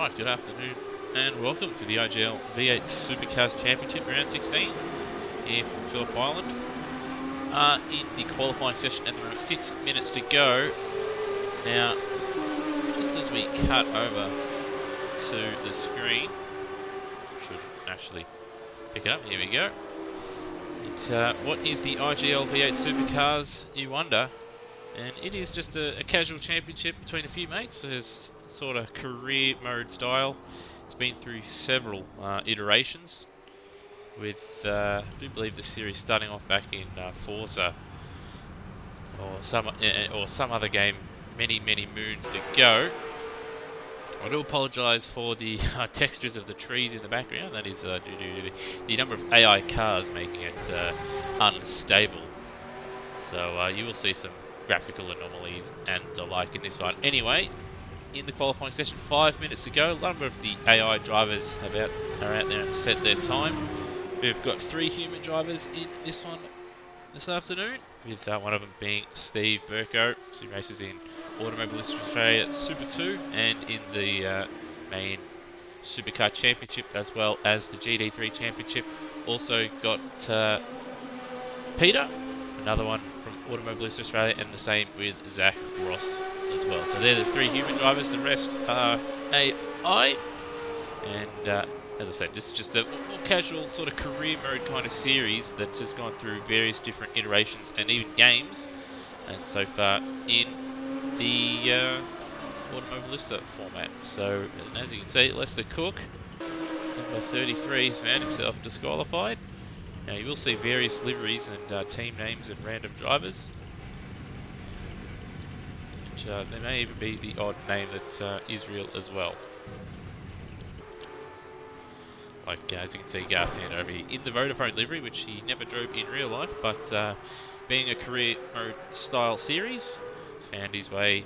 Alright, good afternoon and welcome to the IGL V8 Supercars Championship Round 16 here from Phillip Island. In the qualifying session at the moment, 6 minutes to go. Now, just as we cut over to the screen, should actually pick it up, here we go. What is the IGL V8 Supercars, you wonder? And it is just a casual championship between a few mates. It's sort of career mode style. It's been through several iterations with, I do believe, the series starting off back in Forza or some other game many moons ago. I do apologise for the textures of the trees in the background. That is due to the number of AI cars making it unstable. So you will see some graphical anomalies and the like in this one. Anyway, in the qualifying session, 5 minutes to go. A number of the AI drivers are out there and set their time. We've got 3 human drivers in this one this afternoon, with one of them being Steve Burko, who races in Automobilist Australia Super 2 and in the main Supercar Championship, as well as the GD3 Championship. Also got Peter, another one from Automobilist Australia, and the same with Zach Ross as well. So they're the 3 human drivers, the rest are AI. And as I said, this is just a more casual sort of career mode kind of series that's just gone through various different iterations and even games. And so far in the Automobilista format. So as you can see, Lester Cook, number 33, has found himself disqualified. Now you will see various liveries and team names and random drivers. Which, there may even be the odd name that Israel as well. Like as you can see, Garth Tander over here in the Vodafone livery, which he never drove in real life, but being a career mode style series, he's found his way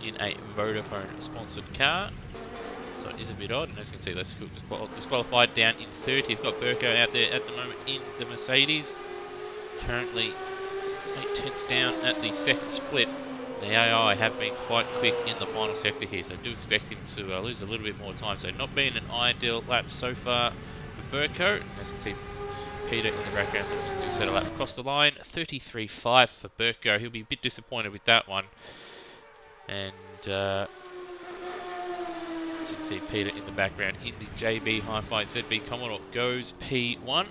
in a Vodafone sponsored car. So it is a bit odd, and as you can see, Lester Cook disqualified down in 30th. Got Burko out there at the moment in the Mercedes. Currently 8 tenths down at the second split. The AI have been quite quick in the final sector here, so I do expect him to lose a little bit more time. So not been an ideal lap so far for Burko. And as you can see, Peter in the background looking to set a lap across the line. 33.5 for Burko. He'll be a bit disappointed with that one. And as you can see, Peter in the background in the JB Hi-Fi ZB Commodore goes P1.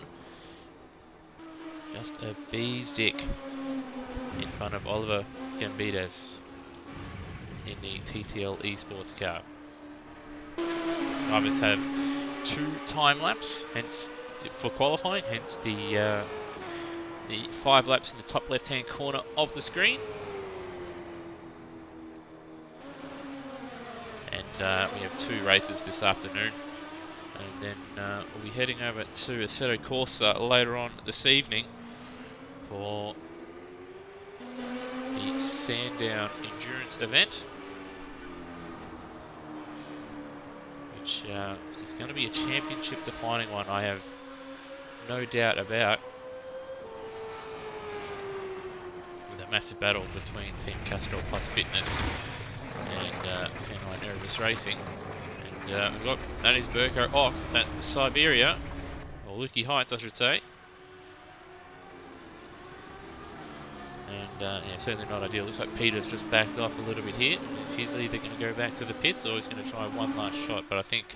Just a bee's dick in front of Oliver Gambides in the TTL Esports car. Drivers have 2 time laps, hence for qualifying, hence the 5 laps in the top left-hand corner of the screen. And we have 2 races this afternoon, and then we'll be heading over to Assetto Corsa later on this evening for the Sandown Endurance event, which is going to be a championship defining one, I have no doubt about, with a massive battle between Team Castrol Plus Fitness and Penrite Nervous Racing. And we've got that is Burko off at Siberia, or Lukey Heights I should say. And yeah, certainly not ideal. Looks like Peter's just backed off a little bit here. He's either going to go back to the pits or he's going to try one last shot. But I think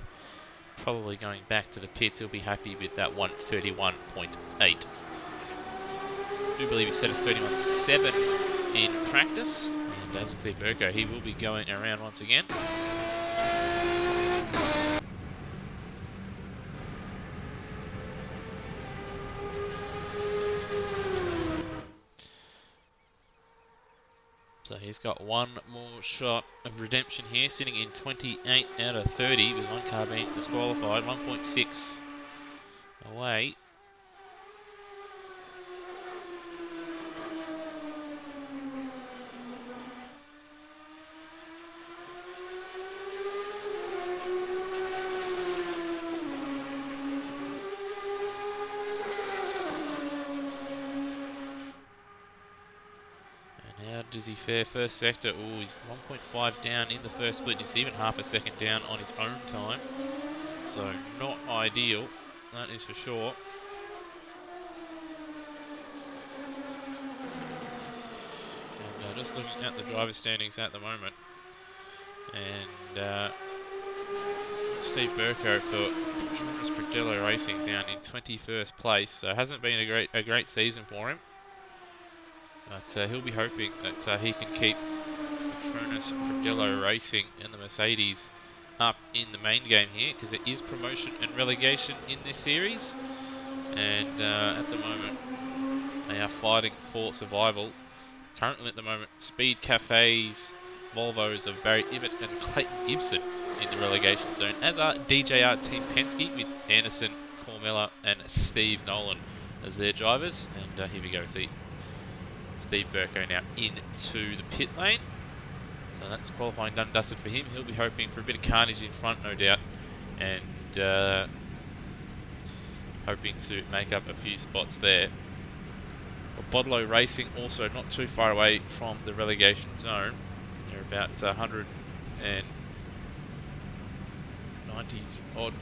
probably going back to the pits, he'll be happy with that 131.8. I do believe he set a 31.7 in practice. And as you can see, Burko, he will be going around once again. So he's got one more shot of redemption here, sitting in 28 out of 30, with one car being disqualified, 1.6 away. does he fare? First sector, oh, he's 1.5 down in the first split. He's even half a second down on his own time. So not ideal, that is for sure. And just looking at the driver standings at the moment. And Steve Burko for Patronus Pradillo Racing down in 21st place. So hasn't been a great season for him. But he'll be hoping that he can keep Patronus Pradillo Racing and the Mercedes up in the main game here, because it is promotion and relegation in this series. And at the moment, they are fighting for survival. Currently at the moment, Speed Cafes, Volvos of Barry Ibbott and Clayton Gibson in the relegation zone, as are DJR Team Penske with Anderson, Cormella and Steve Nolan as their drivers. And here we go, see Steve Burko now into the pit lane. So that's qualifying done and dusted for him. He'll be hoping for a bit of carnage in front, no doubt, and hoping to make up a few spots there. Bodlow Racing also not too far away from the relegation zone. They're about 190 odd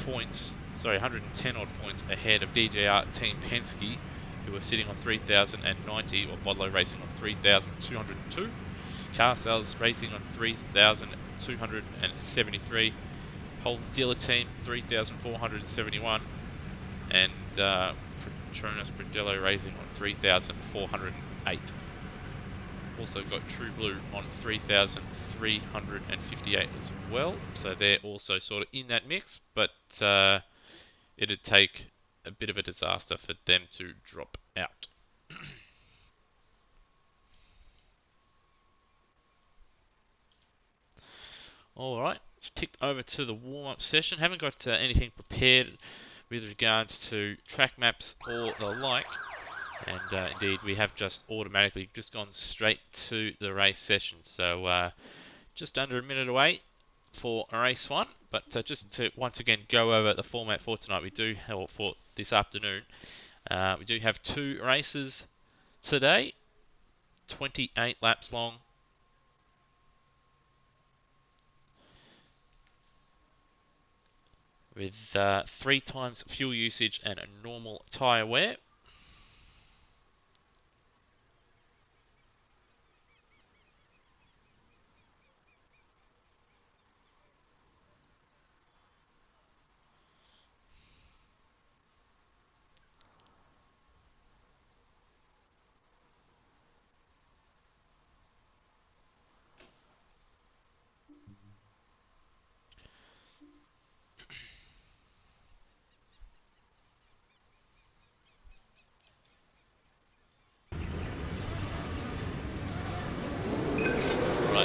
points, 110 odd points ahead of DJR Team Penske, who are sitting on 3,090, or Bodlow Racing on 3,202. Car Sales Racing on 3,273. Holden Dealer Team 3,471, and Patronus Pradillo Racing on 3,408. Also got True Blue on 3,358 as well. So they're also sort of in that mix, but it'd take a bit of a disaster for them to drop out. Alright, let's tick over to the warm-up session. Haven't got anything prepared with regards to track maps or the like. And indeed, we have just automatically gone straight to the race session. So just under a minute away for race one. But just to once again go over the format for tonight, for this afternoon, we do have 2 races today, 28 laps long. With 3 times fuel usage and a normal tyre wear.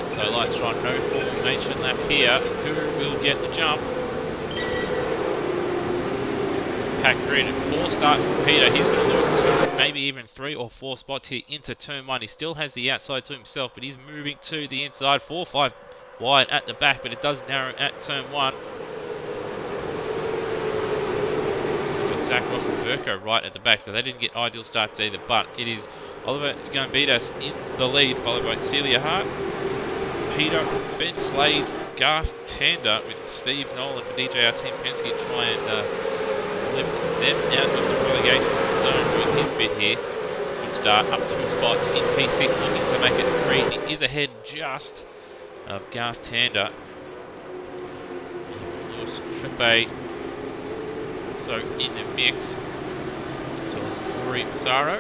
So lights are on, no formation lap here. Who will get the jump? Pack grid, 4 start from Peter. He's going to lose 2, maybe even 3 or 4 spots here into turn 1. He still has the outside to himself, but he's moving to the inside. 4-5 wide at the back, but it does narrow at turn 1. So we've got Zach Ross and Burko right at the back, so they didn't get ideal starts either, but it is Oliver Gambidas in the lead, followed by Celia Hart, Peter, Ben Slade, Garth Tander with Steve Nolan for DJR Team Penske, try and lift them out of the relegation zone with his bid here. Good start, up 2 spots in P6, looking to make it 3. He is ahead just of Garth Tander. Lewis Trippe also in the mix, as well as Corey Massaro.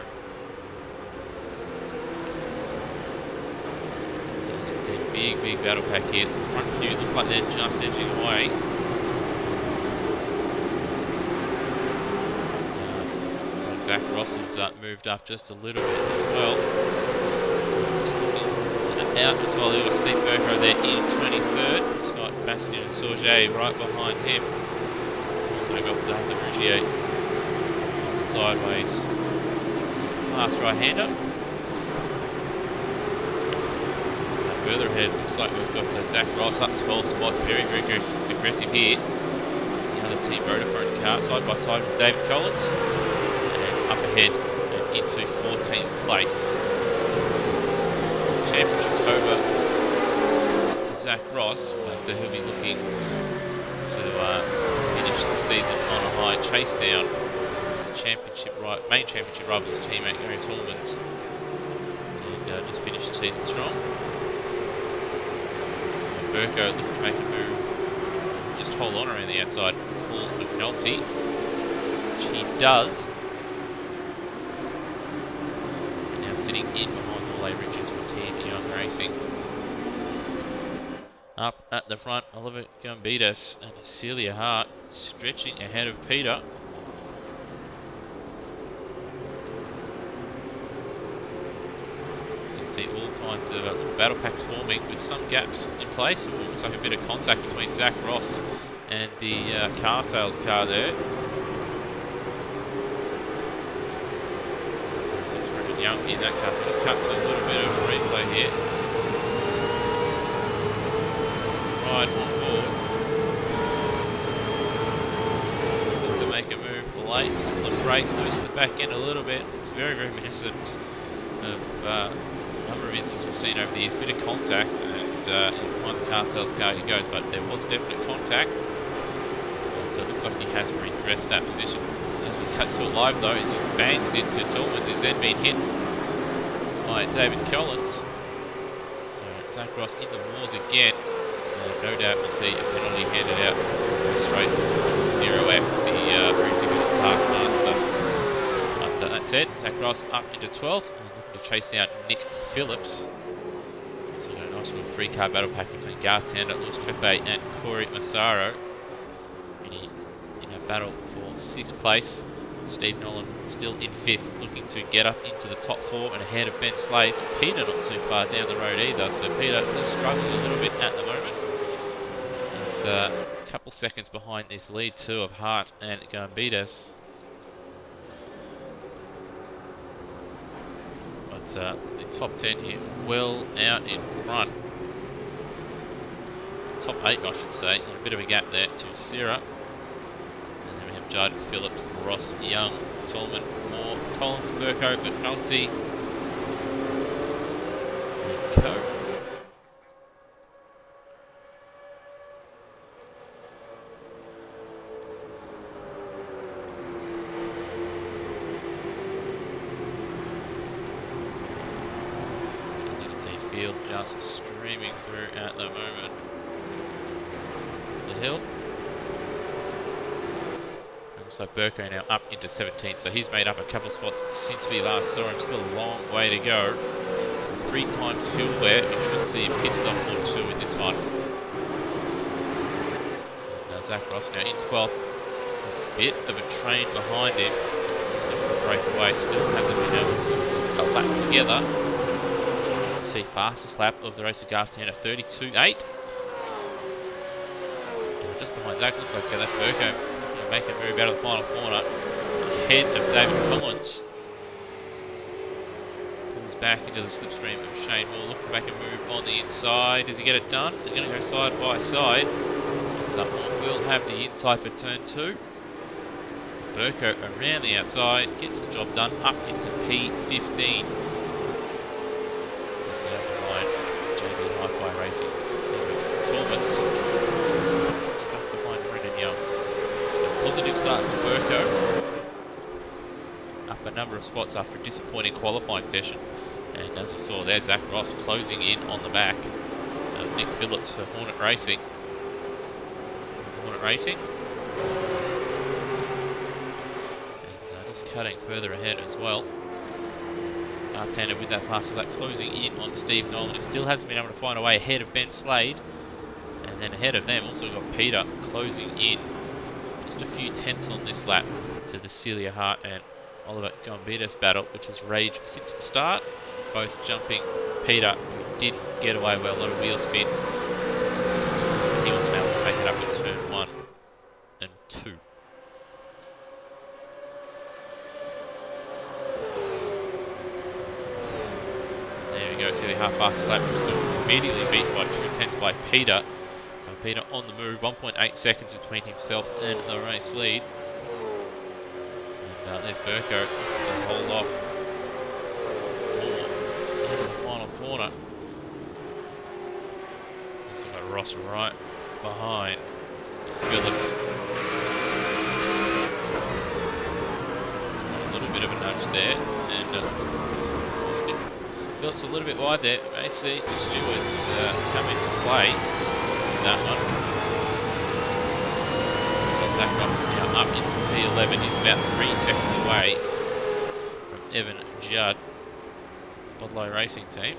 Big battle pack here. The front few look like they're just edging away. Looks like Zach Ross has moved up just a little bit as well. Just looking out as well. They've got Steve Burko there in 23rd. It's got Bastien and Sorge right behind him. Also got the Rougier. It's a sideways fast right-hander. Further ahead, looks like we've got Zach Ross up 12 spots, very aggressive here. The other team Vodafone car, side by side with David Collins, and up ahead and into 14th place. championships over Zach Ross, but he'll be looking to finish the season on a high, chase down his main championship rival's teammate Gary Tolman's, and just finish the season strong. So Burko looking to make a move, just hold on around the outside, Paul McNulty, which he does. And now sitting in behind Wale Richards from Team Young Racing. Up at the front, Oliver Gumbidas and Celia Hart stretching ahead of Peter. As you can see, all kinds of little battle packs forming with some gaps in place. It looks like a bit of contact between Zach Ross and the car sales car there. There's Brendan Young in that car, so just cut to a little bit of a replay here. On board. Looking to make a move late on the brakes, loses the back end a little bit. It's very reminiscent of a number of instances we've seen over the years. Bit of contact, and behind the car sales car he goes, but there was definite contact. So it looks like he has redressed that position. As we cut to it live though, he's banged into Tolmans, who's then been hit by David Collins. So Zach Ross in the wars again. No doubt we'll see a penalty handed out this race from 0x, the very difficult Taskmaster. But that said, Zach Ross up into 12th and looking to chase down Nick Phillips. So a nice little free car battle pack between Garth Tander, Lewis Trepe and Corey Massaro in a battle for 6th place. Steve Nolan still in 5th, looking to get up into the top 4 and ahead of Ben Slade. Peter not too far down the road either, so Peter is struggling a little bit at the moment. He's a couple seconds behind this lead too of Hart and Gambidas. But the top 10 here well out in front. Top 8 I should say, a bit of a gap there to Sierra. And then we have Judd, Phillips, Ross, Young, Tolman, Moore, Collins, Burko, McNulty, and Co. Field just streaming through at the moment. The hill. Looks like Burko now up into 17th, so he's made up a couple of spots since we last saw him. Still a long way to go. 3 times fuel wear, you should see a pit stop or 2 in this one. Now Zach Ross now in 12th. A bit of a train behind him. He's looking to break away, still hasn't been able to put a lap together. See fastest lap of the race of Garth Tander, 32.8. Just behind Zach, looks like that's Burko making a move out of the final corner. Ahead of David Collins. Pulls back into the slipstream of Shane Moore, looking to make a move on the inside. Does he get it done? They're going to go side by side. So Moore will have the inside for turn 2. Burko around the outside, gets the job done, up into P15. Racing's Tolman's stuck behind Brendan Young. A positive start for Burko. Up a number of spots after a disappointing qualifying session. And as we saw there, Zach Ross closing in on the back of Nick Phillips for Hornet Racing. And just cutting further ahead as well. Tander with that faster lap, closing in on Steve Nolan, who still hasn't been able to find a way ahead of Ben Slade. And then ahead of them also got Peter closing in just a few tenths on this lap to the Celia Hart and Oliver Gombidas battle, which has raged since the start. Both jumping Peter, who didn't get away well, a lot of wheel spin. He wasn't able to make it up in turn 1 and 2. See the half fastest lap, was immediately beaten by 2 tenths by Peter. So Peter on the move, 1.8 seconds between himself and the race lead. And there's Burko to hold off into the final corner. Ross right behind Phillips. A little bit of a nudge there, and Phillips a little bit wide there. May see the stewards come into play in that one. Zach Ross now up into P11. He's about 3 seconds away from Evan Judd, Bodlow Racing Team.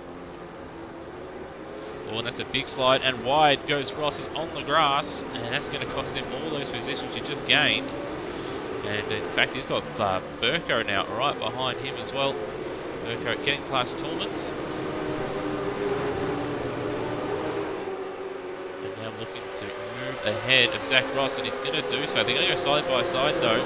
Oh, and that's a big slide, and wide goes Ross. He's on the grass, and that's going to cost him all those positions he just gained. And in fact, he's got Burko now right behind him as well. Burko getting past Tormans. And now looking to move ahead of Zach Ross, and he's going to do so. They're going to go side by side though.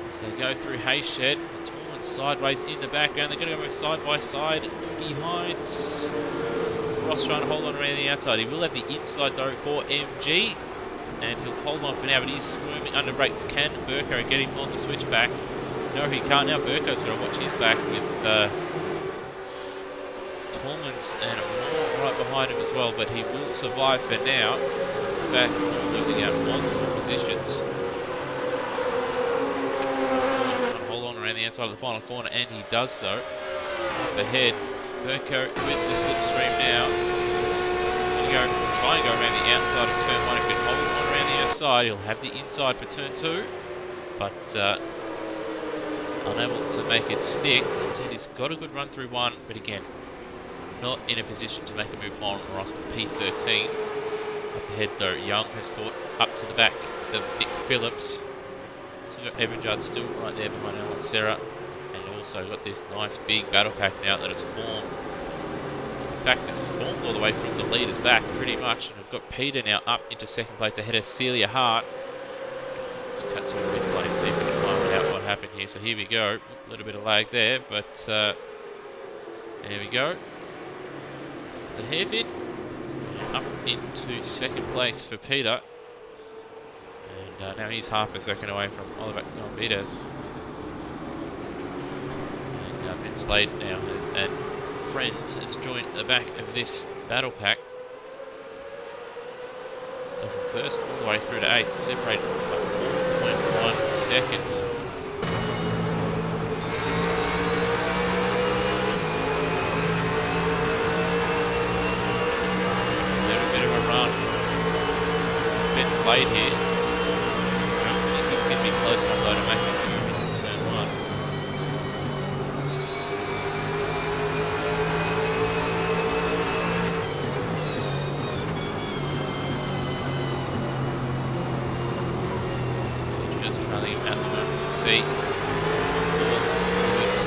As they go through Hayshed, Tormans sideways in the background. They're going to go side by side behind Ross, trying to hold on around the outside. He will have the inside though for MG. And he'll hold on for now, but he's squirming under brakes. Can Burko get him on the switchback? No, he can't. Now Burko's got to watch his back with Tormans and Moore right behind him as well, but he will survive for now. In fact, Moore losing out multiple positions. Hold on around the outside of the final corner, and he does so. Up ahead, Burko with the slipstream now. He's going to try and go around the outside of turn 1. If he can hold on around the outside, he'll have the inside for turn 2, but unable to make it stick. That said, he's got a good run through 1, but again, not in a position to make a move on Ross with P13. Up ahead though, Young has caught up to the back of Nick Phillips. So we've got Evan Judd still right there behind Alan Serra, and also got this nice big battle pack now that has formed. In fact, it's formed all the way from the leaders back pretty much, and we've got Peter now up into second place ahead of Celia Hart. Just cut to a replay and see if we can find out what happened here. So here we go, a little bit of lag there, but there we go. The hairpin up into second place for Peter, and now he's half a second away from Oliver Gombides. And Ben Slade now and Friends has joined the back of this battle pack. So from first all the way through to 8th, separated by 4.1 seconds. A bit of a run. Ben Slade here. I don't think he's going to be close enough though to make it into turn 1. See,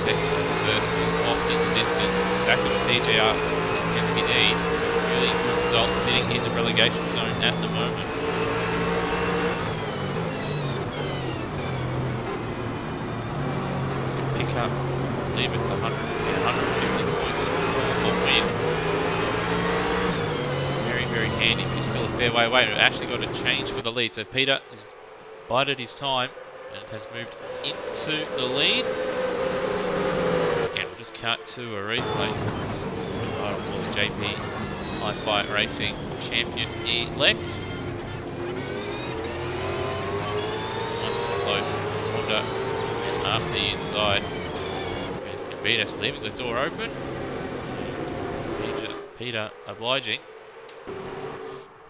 second and first was off in the distance. It's back with DJR Penske D. Really good result, sitting in the relegation zone at the moment. Pick up, I believe it's 150 points for win. Very, very handy, but he's still a fair way away. We've actually got a change for the lead, so Peter has bided his time and has moved into the lead. Again, we'll just cut to a replay for the JP Hi-Fi Racing champion-elect. Nice and close. Honda and up the inside. Gombides leaving the door open. Peter obliging.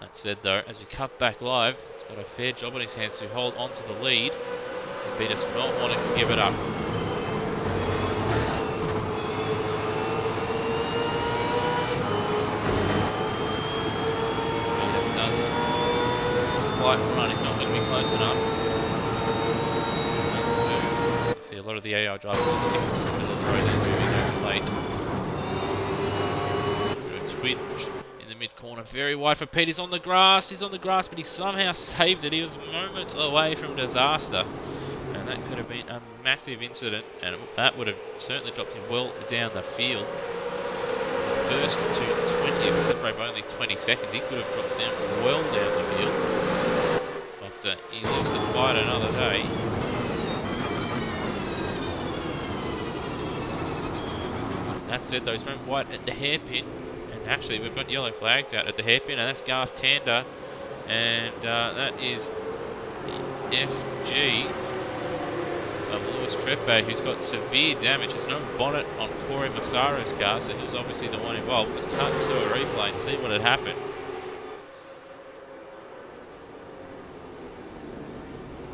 That said though, as we cut back live, he's got a fair job on his hands to hold on to the lead. Gombides not wanting to give it up. Gombides does a slight run, he's not going to be close enough to make the move. You see a lot of the AI drivers just sticking to the middle of the road and moving over late. A bit of a twinge in the mid corner, very wide for Pete. He's on the grass, but he somehow saved it. He was moments away from disaster. And that could have been a massive incident, and that would have certainly dropped him well down the field. First to 20th, separated by only 20 seconds. He could have dropped down well down the field. But he lives to fight another day. That said, though, he's running wide at the hairpin and actually, we've got yellow flags out at the hairpin, and that's Garth Tander, and that is the FG of Lewis Treppe, who's got severe damage. There's no bonnet on Corey Massaro's car, so he was obviously the one involved. Just cut to a replay and see what had happened.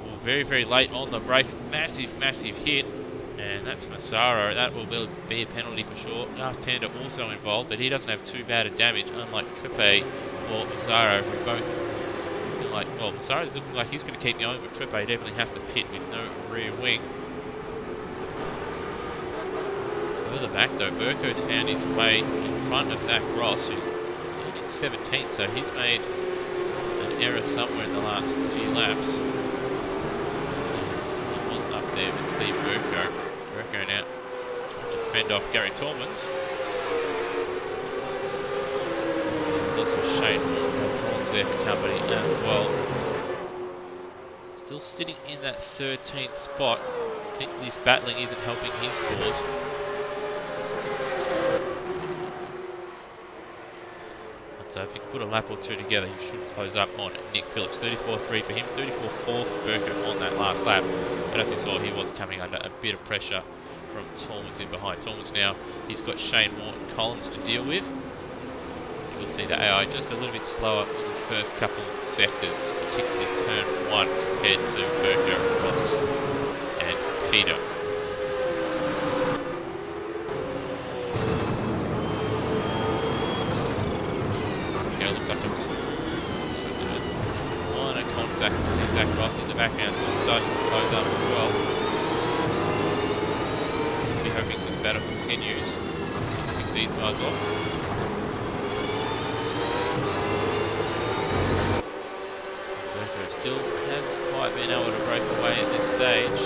Well, very, very late on the brakes. Massive, massive hit. And that's Massaro. That will be a penalty for sure. Garth Tander also involved, but he doesn't have too bad a damage, unlike Treppe or Massaro, who both looking like, well, Massaro's looking like he's going to keep going, but Treppe definitely has to pit with no rear wing. Further back though, Burko's found his way in front of Zach Ross, who's in 17th, so he's made an error somewhere in the last few laps. So he was up there with Steve Burko. Burko now trying to fend off Gary Tallmans. There's also Shane Collins there for company as well. Still sitting in that 13th spot. I think this battling isn't helping his cause. So if you can put a lap or two together, you should close up on Nick Phillips. 34.3 for him, 34.4 for Burko on that last lap. But as you saw, he was coming under a bit of pressure from Tallmans in behind. Tallmans now, he's got Shane Morton Collins to deal with. You will see the AI just a little bit slower in the first couple sectors, particularly turn 1 compared to Burko, Ross and Peter. Zach Ross in the background just starting to close up as well. Be hoping this battle continues. Pick these guys off. Burko still hasn't quite been able to break away at this stage.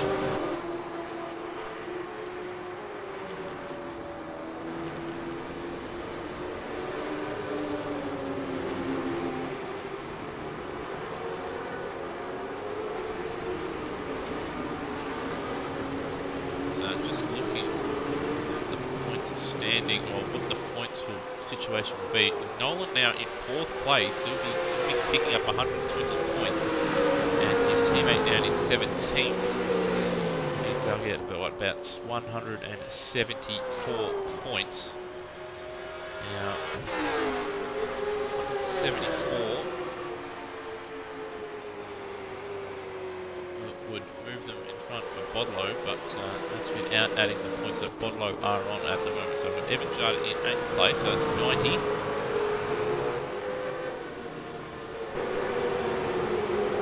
Or what the points situation will be. With Nolan now in 4th place, he'll be picking up 120 points, and his teammate down in 17th means they'll get about 174 points. Now, 74 would move them in front of Bodlow, but that's without adding the points that Bodlow are on at the moment. So we've got Evan Judd in 8th place, so that's 90.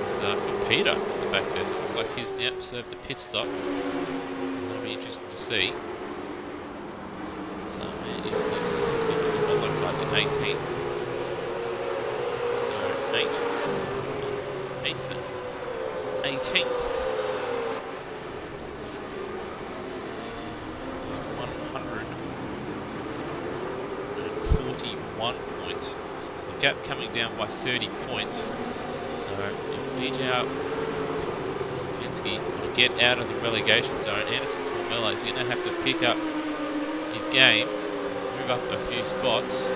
There's got Peter at the back there, so it looks like he's now served the pit stop. That'll be interesting to see. So where is the second of the Bodlow cars in 18th? So 8th and 18th. 141 points. So the gap coming down by 30 points. So if Ejau Penske will get out of the relegation zone, Anderson Cormello is going to have to pick up his game, move up a few spots.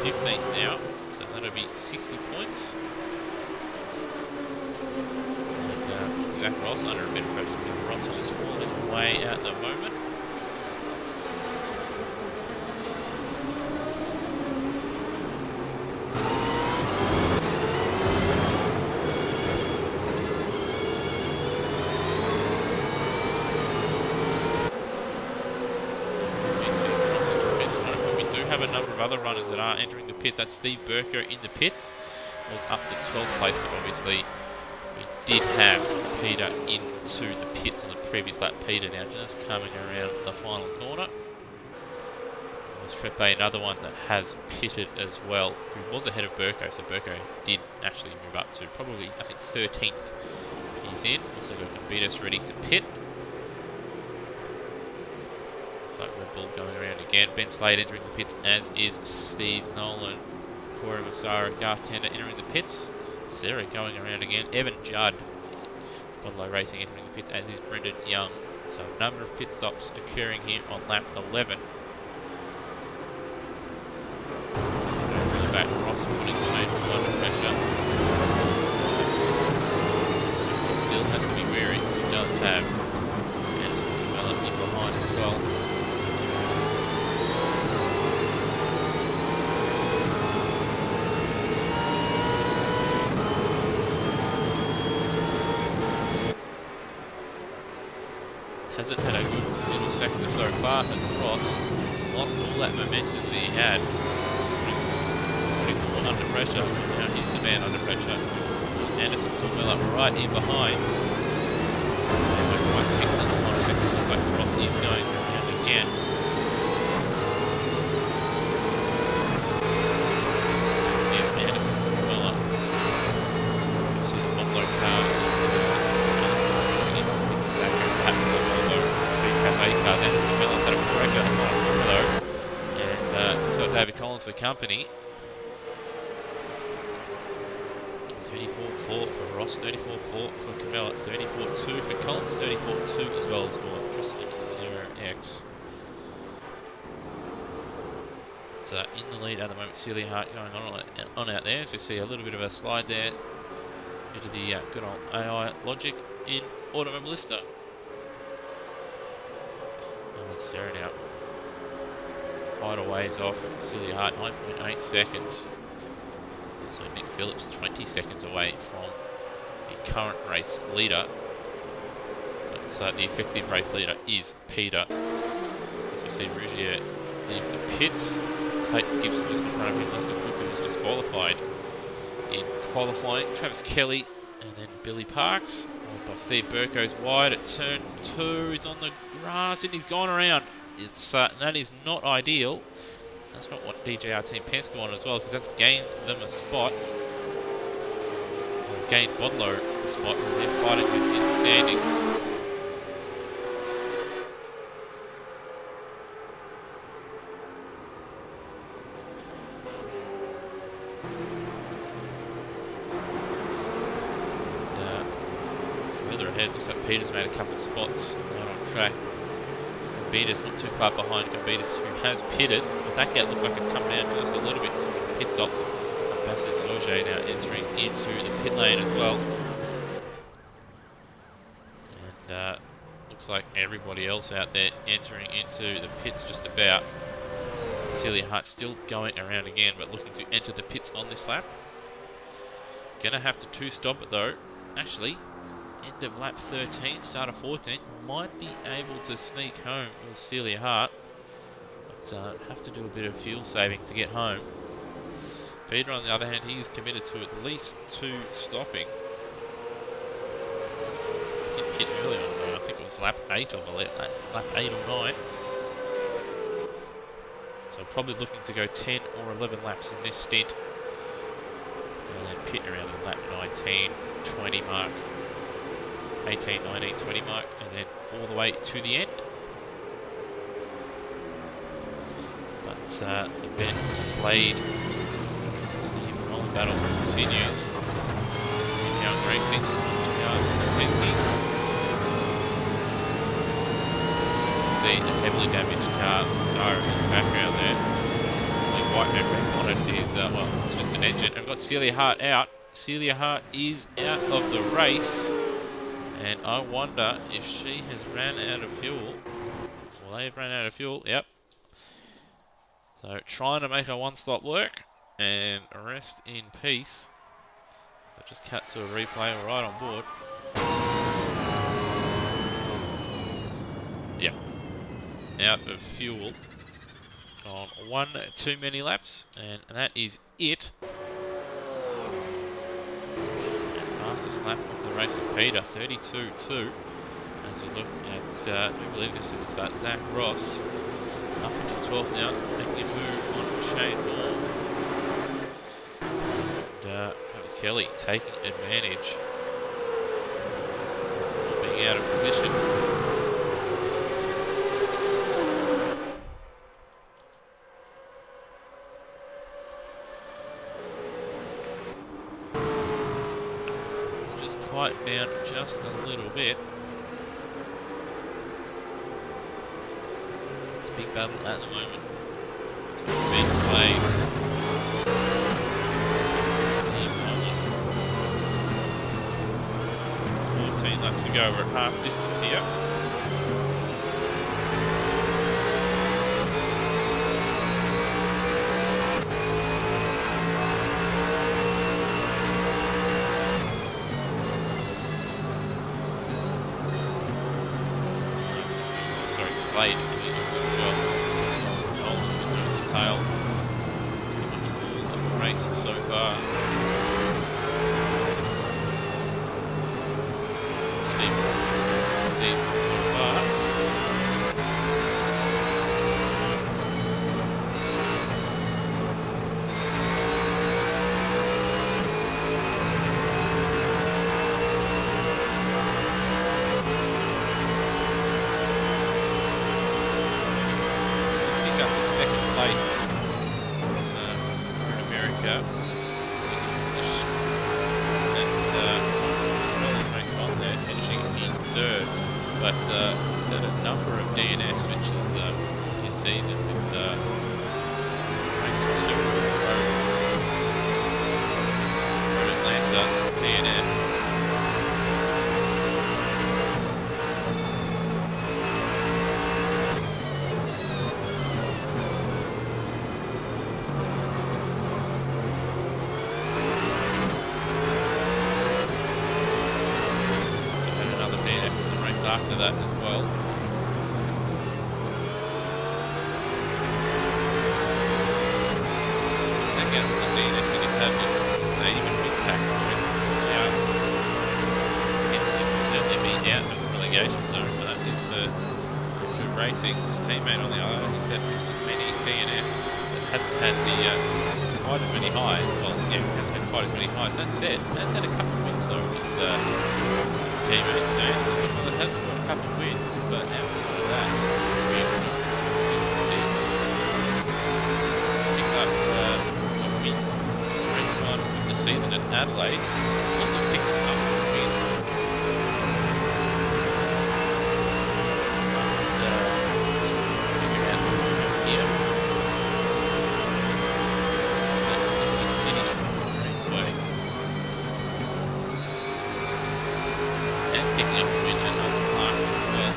15th now, so that'll be 60 points. And Zach Ross under a bit of pressure, so Ross just falling away at the moment. Other runners that are entering the pit. That's Steve Burko in the pits. Was up to 12th place, but obviously we did have Peter into the pits on the previous lap. Peter now just coming around the final corner. There's Treppe, another one that has pitted as well, who was ahead of Burko, so Burko did actually move up to probably, I think, 13th. He's in. Also got Gambitas ready to pit. Like Red Bull going around again. Ben Slade entering the pits, as is Steve Nolan. Corey Massaro, Garth Tander entering the pits. Sarah going around again. Evan Judd, Bodlow Racing entering the pits, as is Brendan Young. So a number of pit stops occurring here on lap 11. Ross putting Shane under pressure. He still has to be wary. He does have Anderson Camella in behind as well. Hasn't had a good middle sector so far as Ross lost all that momentum that he had. Putting Paul under pressure. Now he's the man under pressure. Anderson Camella right in behind. And not quite picked up the final sector. Looks like Ross is going around again. This is Anderson Camella. You see the Boblo car. It's a back perhaps the Volvo Speed Cafe car. Then Camella's had a pressure on though. And it's got David Collins for company. 34-4 for Ross, 34-4 for Camella, 34-2 for Collins, 34-2 as well as for Tristan 0X. It's in the lead at the moment. Celia Hart going on out there. As you see a little bit of a slide there into the good old AI logic in Automobilista. And that's Sarah now. Quite a ways off. Celia Hart, 9.8 seconds. So Nick Phillips 20 seconds away from the current race leader. But the effective race leader is Peter. As you see Rougier leave the pits. Clayton Gibson just in front of him. Lester Cooper was disqualified in qualifying. Travis Kelly and then Billy Parks. Followed by Steve Burko's wide at turn 2. He's on the grass and he's gone around. That is not ideal. That's not what DJR Team Penske wanted as well, because that's gained them a spot. Gained Bodlo a spot, and they're fighting with in the standings. And, further ahead, looks like Peter's made a couple of spots out on track. Gambitas not too far behind Gambitas, who has pitted, but that gap looks like it's come down just a little bit since the pit stops. Bastien Sauger now entering into the pit lane as well. And looks like everybody else out there entering into the pits just about. Celia Hart still going around again, but looking to enter the pits on this lap. Gonna have to two-stop it though. Actually, end of lap 13, start of 14, might be able to sneak home with Celia Hart. But have to do a bit of fuel saving to get home. Peter, on the other hand, he is committed to at least 2 stopping. He did pit early on, I think it was lap 8 or lap 8 or 9. So probably looking to go 10 or 11 laps in this stint. And then pit around the lap 19, 20 mark. 18, 19, 20 mark, and then all the way to the end. But the Ben Slade rolling battle continues. Young Racing, Penske. See the heavily damaged car, Zara in the background there. The white background on it is, well, it's just an engine. I've got Celia Hart out. Celia Hart is out of the race. And I wonder if she has ran out of fuel. Well, they've ran out of fuel, yep. So trying to make a one-stop work and rest in peace. So just cut to a replay right on board. Yep. Out of fuel. On one too many laps, and that is it. Fastest lap of the race for Peter, 32.2. As we look at, I believe this is Zach Ross, up into 12th now, making a move on Shane Moore. And Travis Kelly taking advantage of being out of position. Quiet down just a little bit. It's a big battle at the moment between Ben Slade 18 laps to go. We're at half distance here. Sorry, Slade doing a good job. Nolan with the tail. Pretty much all of the race so far. Steve season so far. Pick up the second place. It's in America. Third, but he's had a number of DNS, which is his season with raced at Supercars, Road Atlanta, DNF. After that as well. Take out the DNS in his habits, so even with pack points out, he's certainly be out of the relegation zone, but that is the two racing. His teammate on the other, he's had just as many DNS, but hasn't had the quite as many highs. Well, yeah, he hasn't had quite as many highs. That said, has had a couple of wins though. His teammate James has got a couple of wins, but outside of that, it's been consistency. Picked up a win, race one of the season at Adelaide. Also picked up a win. Figure out here. At the City Raceway. And picking up a win at Upper Park as well.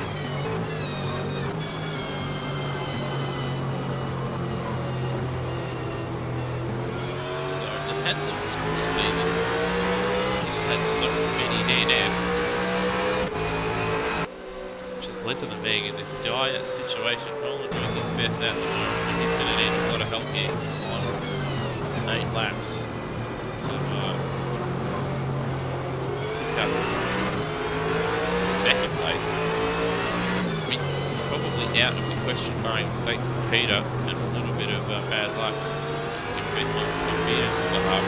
So they've had some wins this season. Just had so many DNFs. Just led to them being in this dire situation. Nolan doing his best at the moment, but he's going to need a lot of help here. Final 8 laps. So pick up second place. I mean, probably out of the question barring mistake from Peter and a little bit of bad luck. Give a bit more for Peter's on the hub.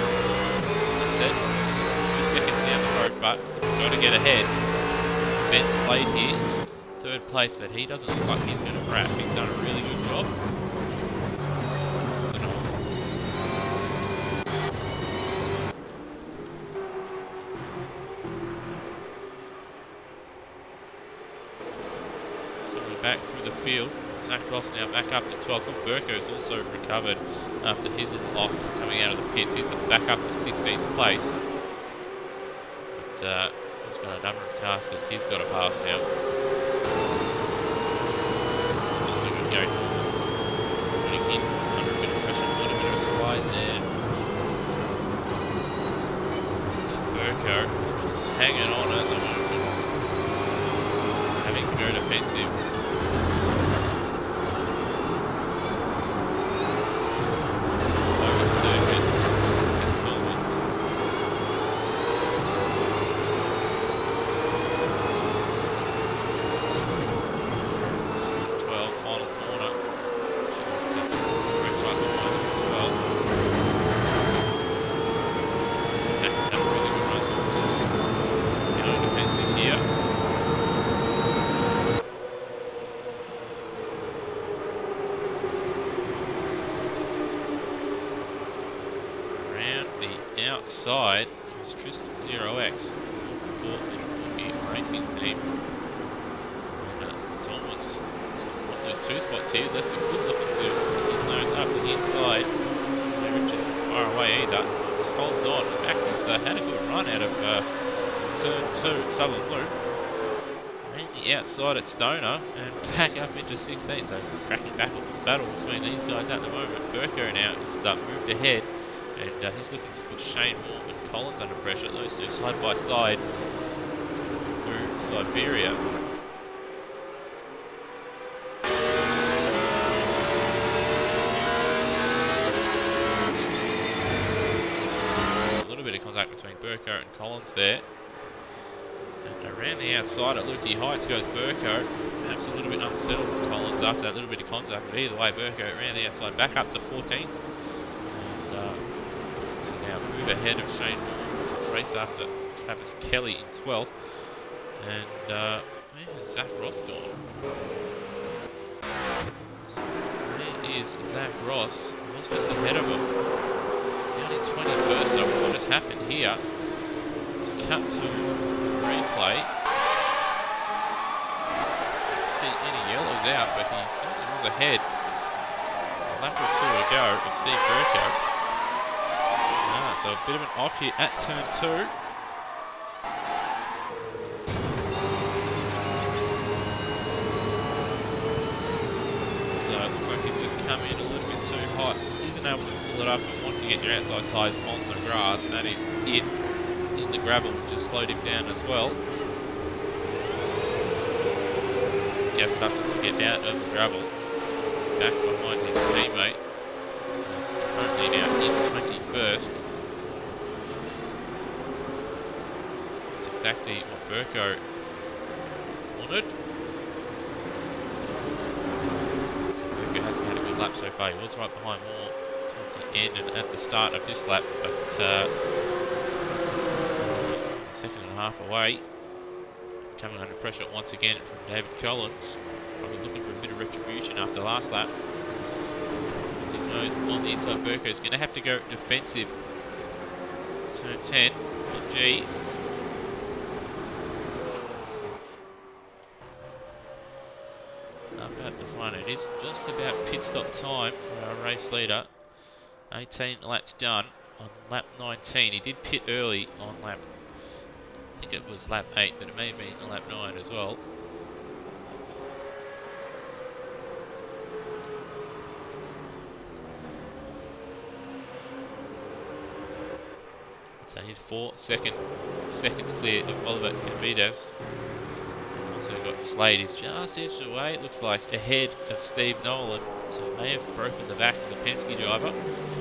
That said, it's got 2 seconds down the road, but he's got to get ahead. Ben Slade here, third place, but he doesn't look like he's going to wrap. He's done a really good job. Back through the field. Zach Ross now back up to 12th. Burko's also recovered after his little off coming out of the pits. He's back up to 16th place. But he's got a number of cars that he's got to pass now. It's also good go towards putting in under a bit of pressure, a little bit of a slide there. Burko is just hanging on at the moment, having to go defensive. Outside, it was Tristan 0x for the racing team. And Tolman's got those 2 spots here. Lester good looking to stick his nose up the inside. No Richards far away either. It holds on. In fact, he's had a good run out of turn 2, southern loop. Ran the outside at Stoner and back up into 16th. So cracking battle between these guys at the moment. Burko now has moved ahead, and he's looking to put Shane Moore and Collins under pressure. Those two side by side through Siberia. A little bit of contact between Burko and Collins there. And around the outside at Lukey Heights goes Burko. Perhaps a little bit unsettled with Collins after that little bit of contact, but either way, Burko around the outside back up to 14th. And to now move ahead of Shane Moore. Race after Travis Kelly in 12th. And where has Zach Ross gone? Where is Zach Ross? He was just ahead of him. Down in 21st, so what has happened here was cut to replay. See any yellows out, but he certainly was ahead. A lap or two to go of Steve Burko. So a bit of an off here at turn 2. So it looks like he's just come in a little bit too hot. Isn't able to pull it up, and once you get your outside tyres on the grass, that is it. In the gravel, which has slowed him down as well. Gets it up just to get out of the gravel. Back behind his teammate. Currently now in 21st. That's exactly what Burko wanted. So Burko hasn't had a good lap so far. He was right behind Moore towards the end and at the start of this lap, but second and a half away. Coming under pressure once again from David Collins. Probably looking for a bit of retribution after last lap. Puts his nose on the inside. Burko is going to have to go defensive. Turn 10 on G. About the front. It is just about pit stop time for our race leader. 18 laps done on lap 19. He did pit early on lap, I think it was lap 8, but it may have been lap 9 as well. So he's 4 seconds clear of Oliver Gavides. Also got Slade is just edged away. It looks like ahead of Steve Nolan. So it may have broken the back of the Penske driver.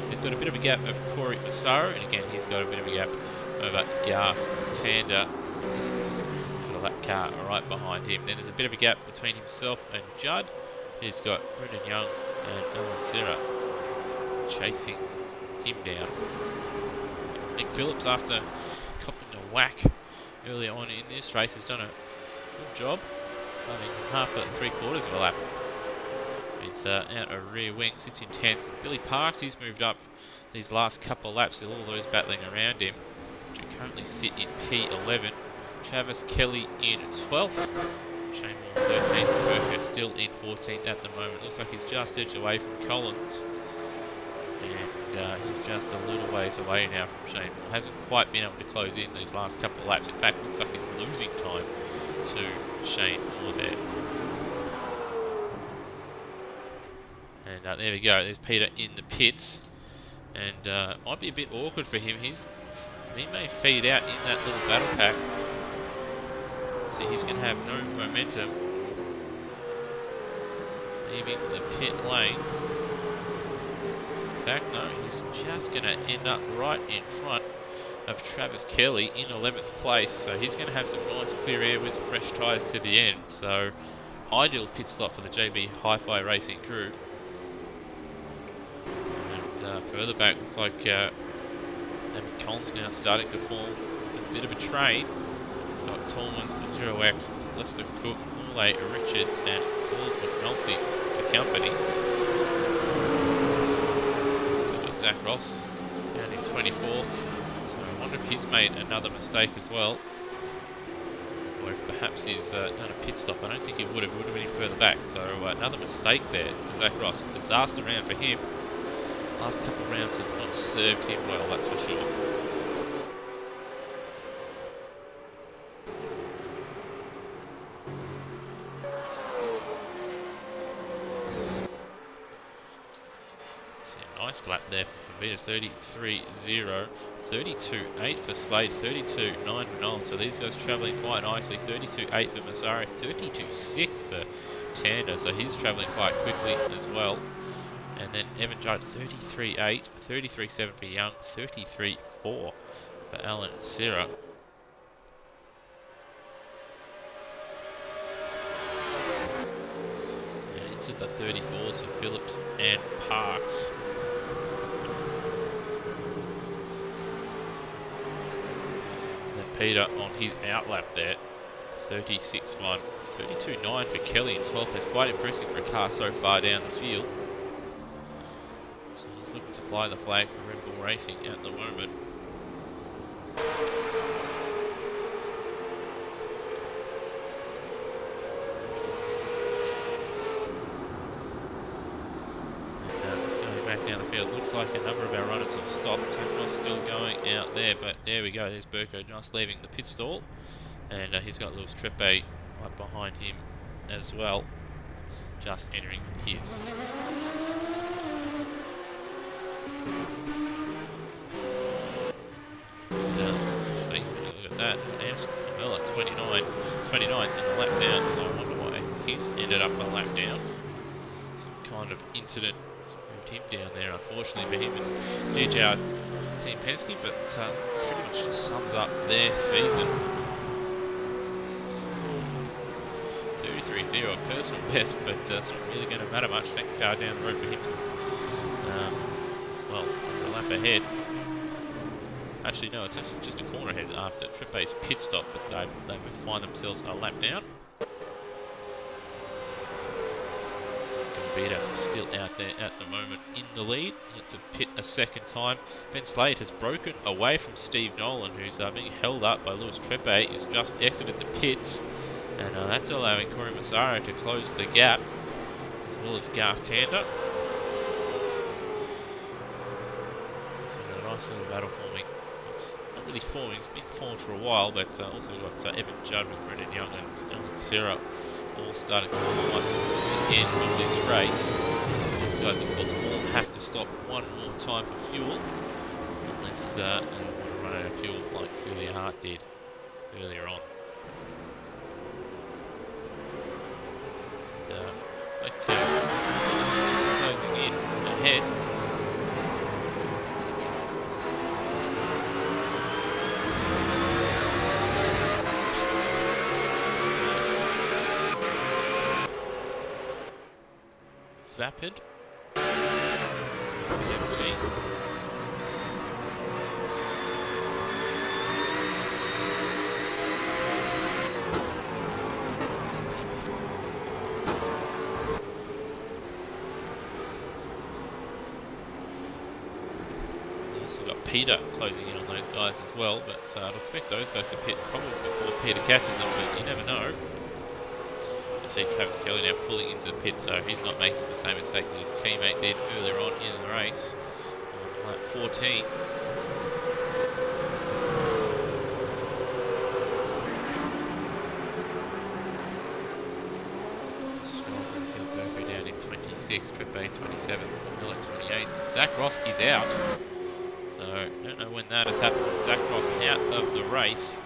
They've got a bit of a gap of Corey Massaro, and again he's got a bit of a gap over Garth Tander. He's got a lap car right behind him. Then there's a bit of a gap between himself and Judd. He's got Brendan Young and Alan Serra chasing him down. Nick Phillips, after copping a whack early on in this race, has done a good job, running half at 3/4 of a lap with out a rear wing. Sits in 10th. Billy Parks, he's moved up these last couple of laps with all those battling around him to currently sit in P11. Travis Kelly in 12th. Shane Moore 13th. Burko still in 14th at the moment. Looks like he's just edged away from Collins. And he's just a little ways away now from Shane Moore. Hasn't quite been able to close in these last couple of laps. In fact, looks like he's losing time to Shane Moore there. And there we go. There's Peter in the pits. And might be a bit awkward for him. He may feed out in that little battle pack. So he's going to have no momentum leaving the pit lane. In fact, no, he's just going to end up right in front of Travis Kelly in 11th place. So he's going to have some nice clear air with fresh tyres to the end. So ideal pit stop for the JB Hi-Fi Racing crew. And further back, looks like David Collins now starting to form a bit of a train. Scott Tallman's 0X, Lester Cook, Moulay Richards, and Paul McNulty for company. So got Zach Ross down in 24th. So I wonder if he's made another mistake as well, or if perhaps he's done a pit stop. I don't think he would have. He would have been further back. So another mistake there for Zach Ross. Disaster round for him. Last couple of rounds have not served him well, that's for sure. fast lap there from Convitas, 33.0. 32.8 for Slade, 32.9 for Nolan. So these guys travelling quite nicely. 32.8 for Massaro, 32.6 for Tander. So he's travelling quite quickly as well. And then Evan Judd, 33.8, 33.7 for Young, 33.4 for Alan Sierra. And into the 34s for Phillips and Parks. Peter on his outlap there, 36.1, 32.9 for Kelly in 12th. That's quite impressive for a car so far down the field. So he's looking to fly the flag for Red Bull Racing at the moment. And let's go back down the field. Looks like a number of our runners have stopped. Technos still going out there, but there we go. There's Burko just leaving the pit stall. And he's got Lewis Treppe right behind him as well, just entering his. Look at that, Anderson Carmella, 29th in the lap down, so I wonder why he's ended up a lap down. Some kind of incident moved him down there, unfortunately for him and GJR Team Penske, but pretty much just sums up their season. 33.0, a personal best, but it's not really going to matter much. Next car down the road for him to, well, a lap ahead. Actually, no, it's actually just a corner ahead after Trippe's pit stop, but they will find themselves a lap down. Vidas is still out there at the moment in the lead. He had to pit a second time. Ben Slade has broken away from Steve Nolan, who's being held up by Lewis Treppe. He's just exited the pits. And that's allowing Corey Massaro to close the gap, as well as Garth Tander. So a nice little battle forming. It's not really forming, it's been formed for a while, but also got Evan Judd with Brendan Young and Alan Sierra all starting to warm up towards the end of this race. These guys, of course, all have to stop one more time for fuel, unless they want to run out of fuel like Celia Hart did earlier on. It's like it's closing in ahead. Vapid. BMG. Also got Peter closing in on those guys as well, but I'd expect those guys to pit probably before Peter catches them, but you never know. See Travis Kelly now pulling into the pit, so he's not making the same mistake that his teammate did earlier on in the race on lap 14. Phil Burko down in 26, Treppe 27, Miller 28. Zach Ross is out, so I don't know when that has happened. Zach Ross out of the race,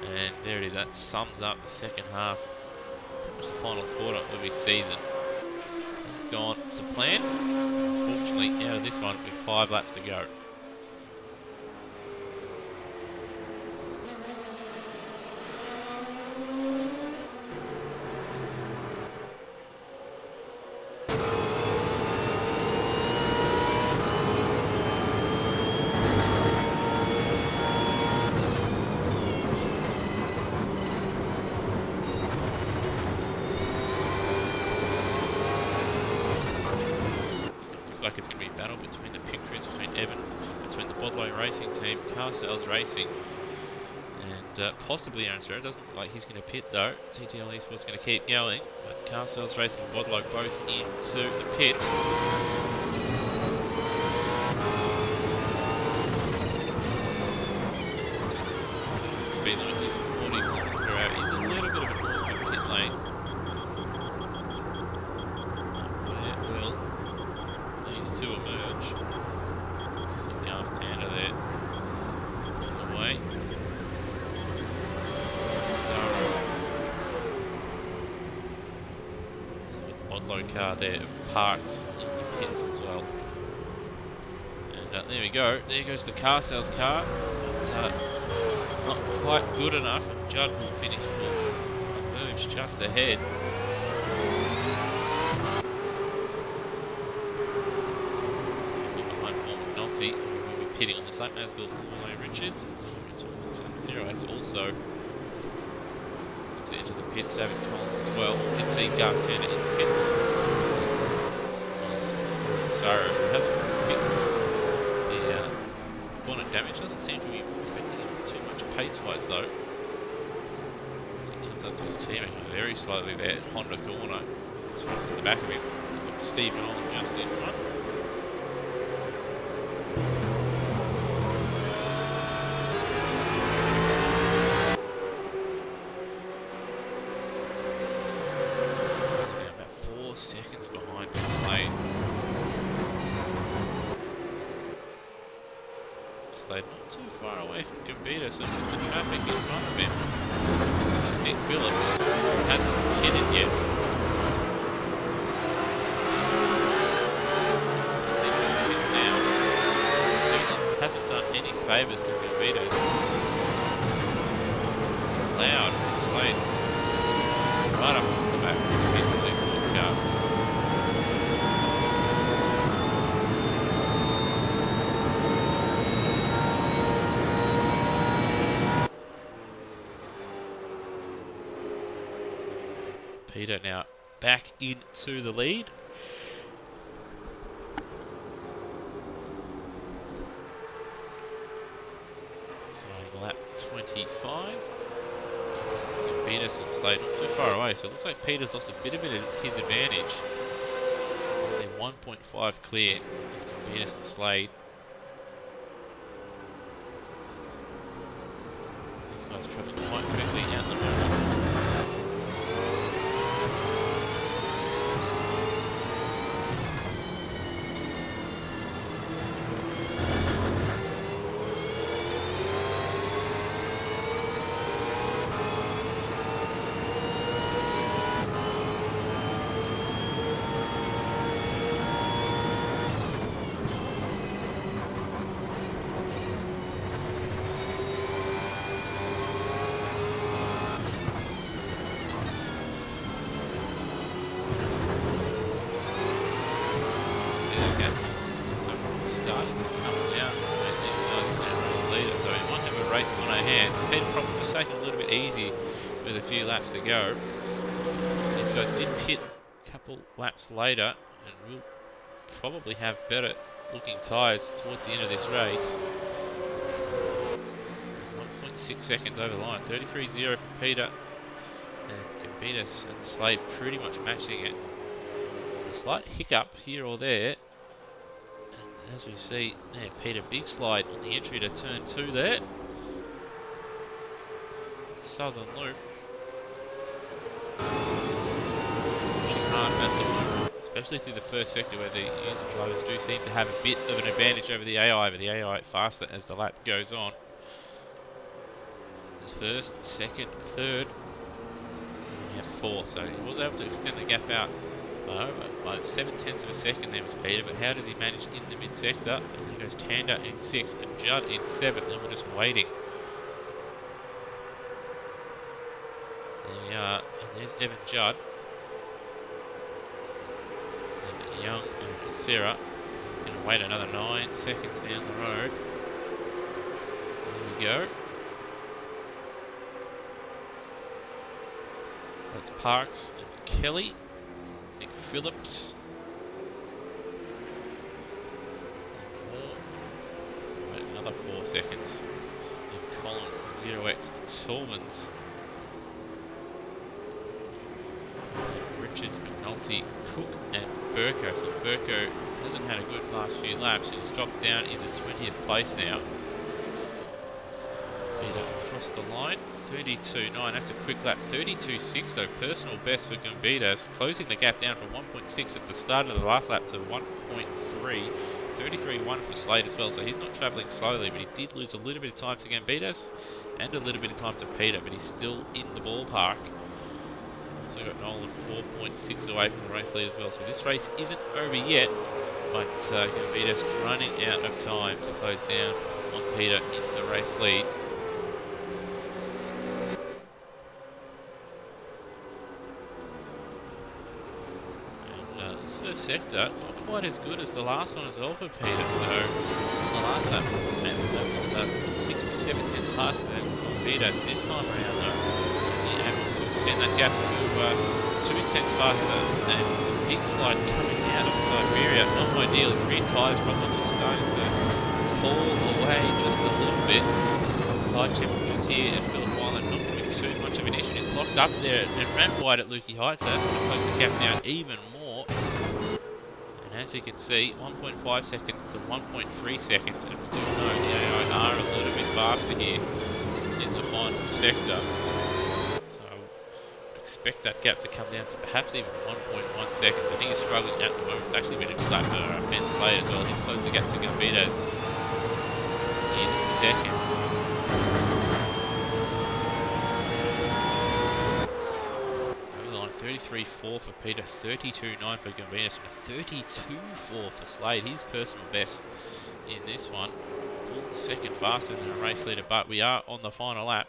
and there it is. That sums up the second half. The final quarter of his season has gone to plan. Unfortunately, out of this one with 5 laps to go. Like it's going to be a battle between the pink crews, between Evan, between the Bodlow Racing team, Car Sales Racing, and possibly Aaron Sverre. Doesn't look like he's going to pit though. TTL Esports going to keep going, but Car Sales Racing and Bodlow both into the pit. Speed limit is 40 kilometers per hour. Is a little bit of an awkward pit lane. Where will these two emerge? So with the Modlo car there, parks in the pits as well. And there we go. There goes the car sales car. But not quite good enough. And Judd will finish. Will emerge just ahead. McNulty will be pitting on this lap, as will Richards. 0 is also to enter the pits. David Collins as well. You can see Garth Turner in the pits. Sorry, it hasn't fixed the bonnet damage. Doesn't seem to be affecting him too much pace-wise though. As he comes up to his teammate very slowly there. Honda corner. Just right to the back of him. We've got Steve Nolan just in front. Seconds behind Slade. Slade not too far away from Gambita, so with the traffic in front of him, which is Nick Phillips, who hasn't pitted yet. Let's see who hits now. Sealand hasn't done any favours to Gambita. It's loud. Slade right up on the back. Peter now back into the lead. Starting lap 25. Peters and Slade not too far away, so it looks like Peters lost a bit of his advantage. They're 1.5 clear of Peters and Slade. These guys are travelling quite quickly out the road. Just taking a little bit easy with a few laps to go. These guys did pit a couple laps later and will probably have better looking tyres towards the end of this race. 1.6 seconds over the line. 33.0 for Peter and Gambitas and Slade pretty much matching it. A slight hiccup here or there. And as we see there, Peter, big slide on the entry to turn 2 there. Southern loop. Pushing hard at the moment, especially through the first sector where the user drivers do seem to have a bit of an advantage over the AI, but the AI faster as the lap goes on. His first, second, third, we have fourth, so he was able to extend the gap out by 0.7 of a second there was Peter, but how does he manage in the mid-sector? And there goes Tander in 6th and Judd in 7th, and we're just waiting. There we are, and there's Evan Judd. And Young and Sarah going to wait another 9 seconds down the road. There we go. So that's Parks and Kelly. Nick Phillips. Wait another 4 seconds. If Collins, 0x, and Solvins. Richards, McNulty, Cook, and Burko. So Burko hasn't had a good last few laps. He's dropped down. He's at 20th place now. Peter across the line. 32.9. That's a quick lap. 32.6 though. Personal best for Gambitas. Closing the gap down from 1.6 at the start of the last lap to 1.3. 33.1 for Slade as well. So he's not travelling slowly, but he did lose a little bit of time to Gambitas. and a little bit of time to Peter, but he's still in the ballpark. Also got Nolan 4.6 away from the race lead as well. So this race isn't over yet, but Gambita's running out of time to close down on Peter in the race lead. And this first sector, not quite as good as the last one as well for Peter. So the last lap, was 6 to 7 tenths faster than Peter. So this time around, though, he able to extend that gap to 2 tenths faster. And big slide coming out of Siberia, not ideal. His rear tyres probably just starting to fall away just a little bit. Tire temperatures here at Phillip Island not going to be too much of an issue. He's locked up there and ran wide at Lukey Heights, so that's going to close the gap down even more. And as you can see, 1.5 seconds to 1.3 seconds, and we do know the AI are a little bit faster here in the final sector. So I would expect that gap to come down to perhaps even 1.1 seconds. I think he's struggling at the moment. It's actually been a good lap for Ben Slade as well. He's closed the gap to Gambitas in second. So on 33.4 for Peter, 32.9 for Gambitas, and a 32.4 for Slade. His personal best in this one. Full second faster than a race leader, but we are on the final lap.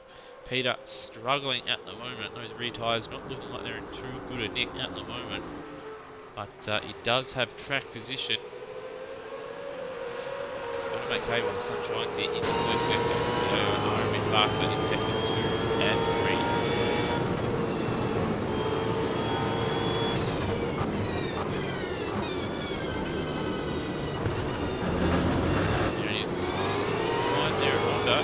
Peter struggling at the moment. Those rear tyres not looking like they're in too good a nick at the moment. But he does have track position. He's got to make hay while the sun shines here in the first sector. They are a bit faster in sectors 2 and 3. There it is. Right there, Honda.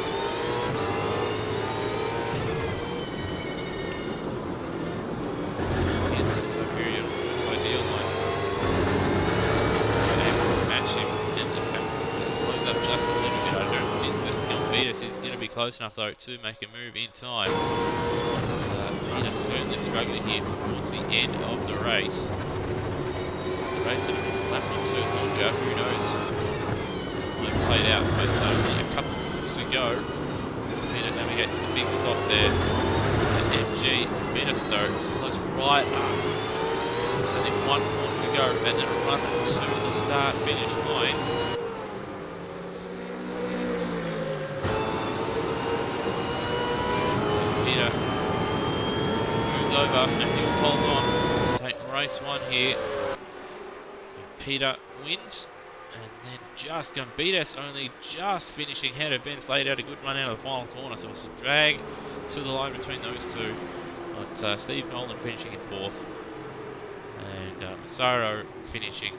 Is going to be close enough though to make a move in time. Peter certainly struggling here towards the end of the race. The race will be a lap or two longer, who knows how it played out, but only a couple of moves to go as Peter navigates the big stop there at MG. Peter though is close right up. There's only one corner to go and then a run to the start finish line. Over and he'll hold on to take race 1 here. So Peter wins, and then just Gambitas only just finishing ahead of Ben Slade. Had a good run out of the final corner, so it's a drag to the line between those two. But Steve Nolan finishing in 4th, and Massaro finishing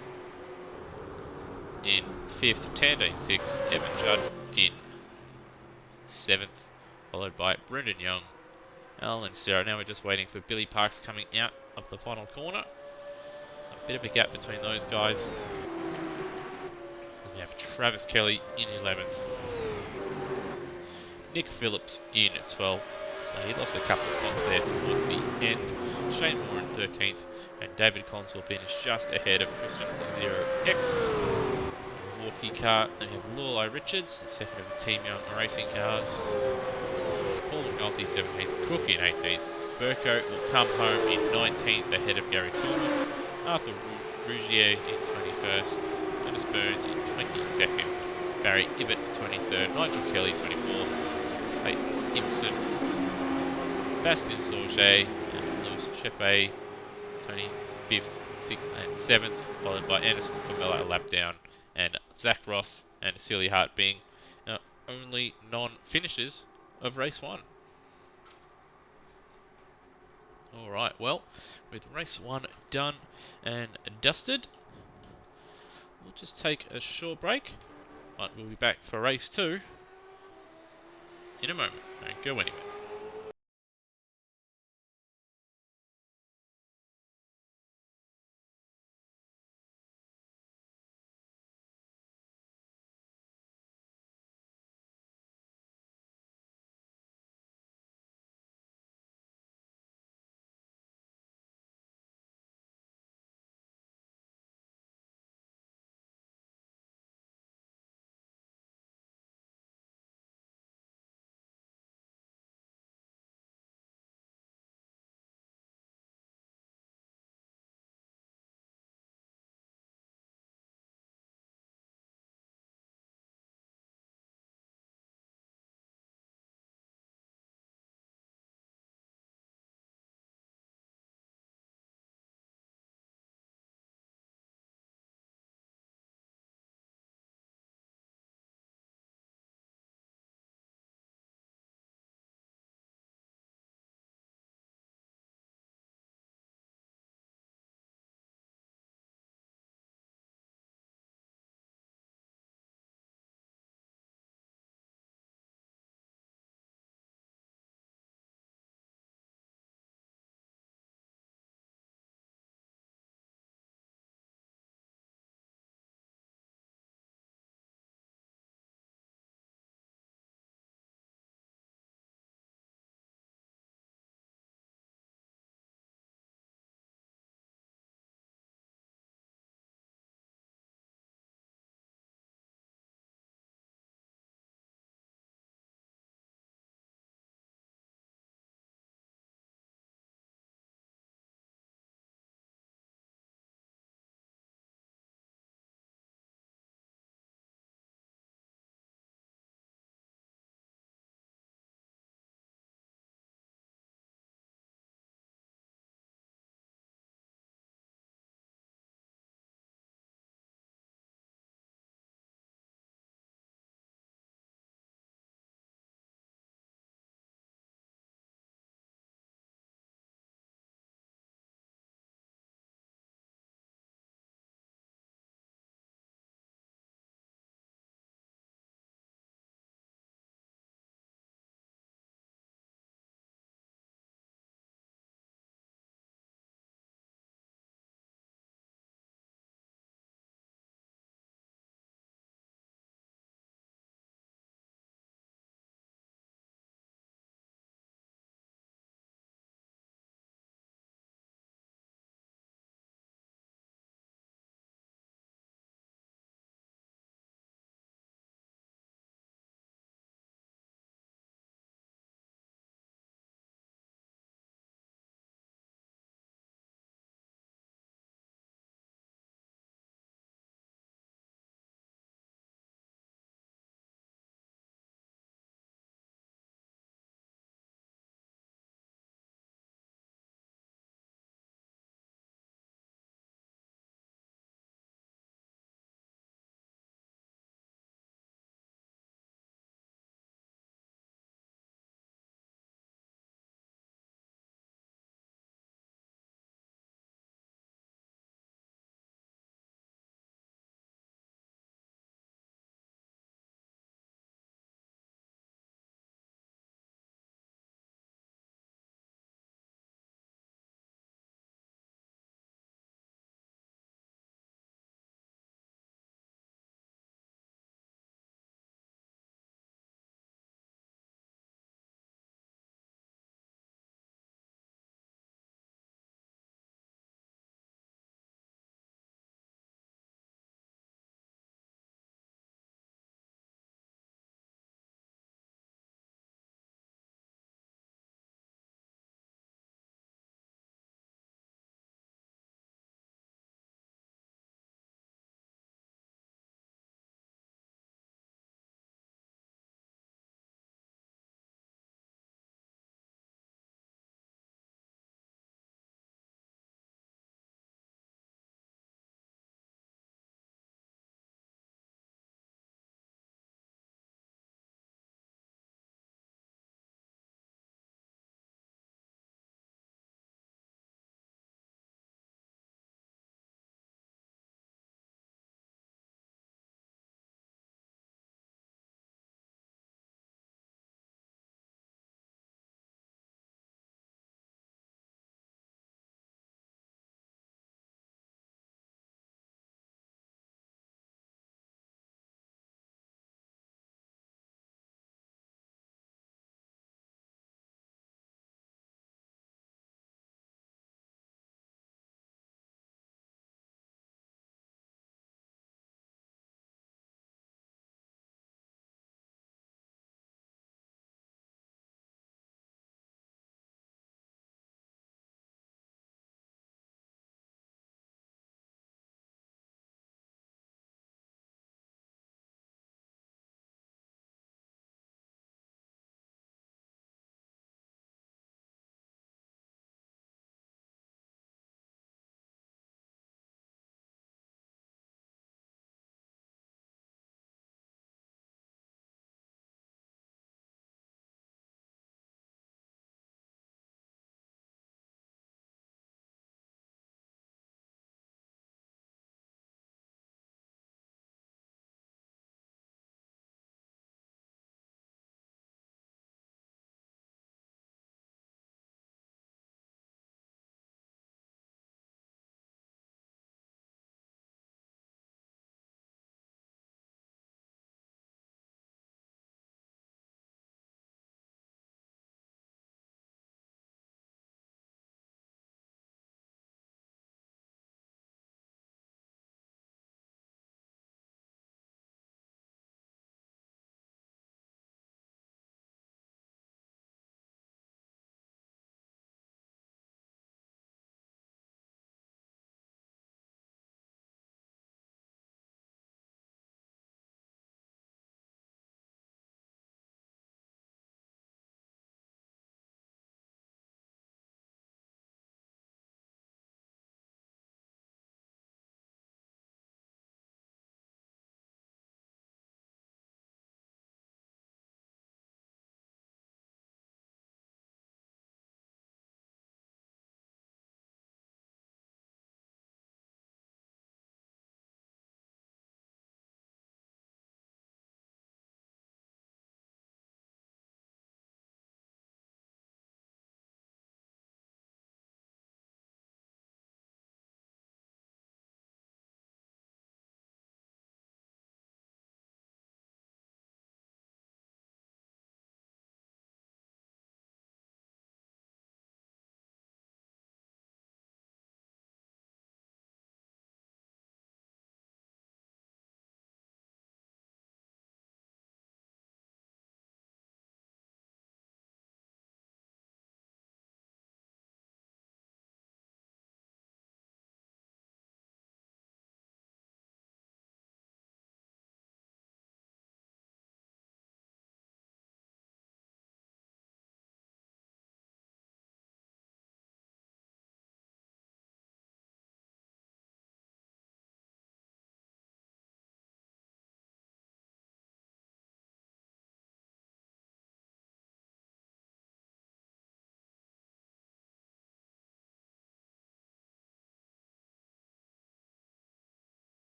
in 5th, Tanda in 6th, Evan Judd in 7th, followed by Brendan Young, Alan and Sarah. Now we're just waiting for Billy Parks coming out of the final corner. A bit of a gap between those guys. And we have Travis Kelly in 11th. Nick Phillips in 12th. So he lost a couple of spots there towards the end. Shane Moore in 13th. And David Collins will finish just ahead of Tristan 0X. Walkie car. Then we have Lorelei Richards, the second of the Team Young Racing cars. Paul McNulty 17th, Cook in 18th. Burko will come home in 19th ahead of Gary Toulmans. Arthur Rougier in 21st. Dennis Burns in 22nd. Barry Ibbott 23rd. Nigel Kelly 24th. Peyton Ibsen. Bastien Sorge and Lewis Chepe 25th, 6th and 7th. Followed by Anderson Camella a lap down. And Zach Ross and Celia Hart being only non-finishers of race 1. Alright, well, with race 1 done and dusted, we'll just take a short break, but we'll be back for race 2 in a moment. Don't go anywhere.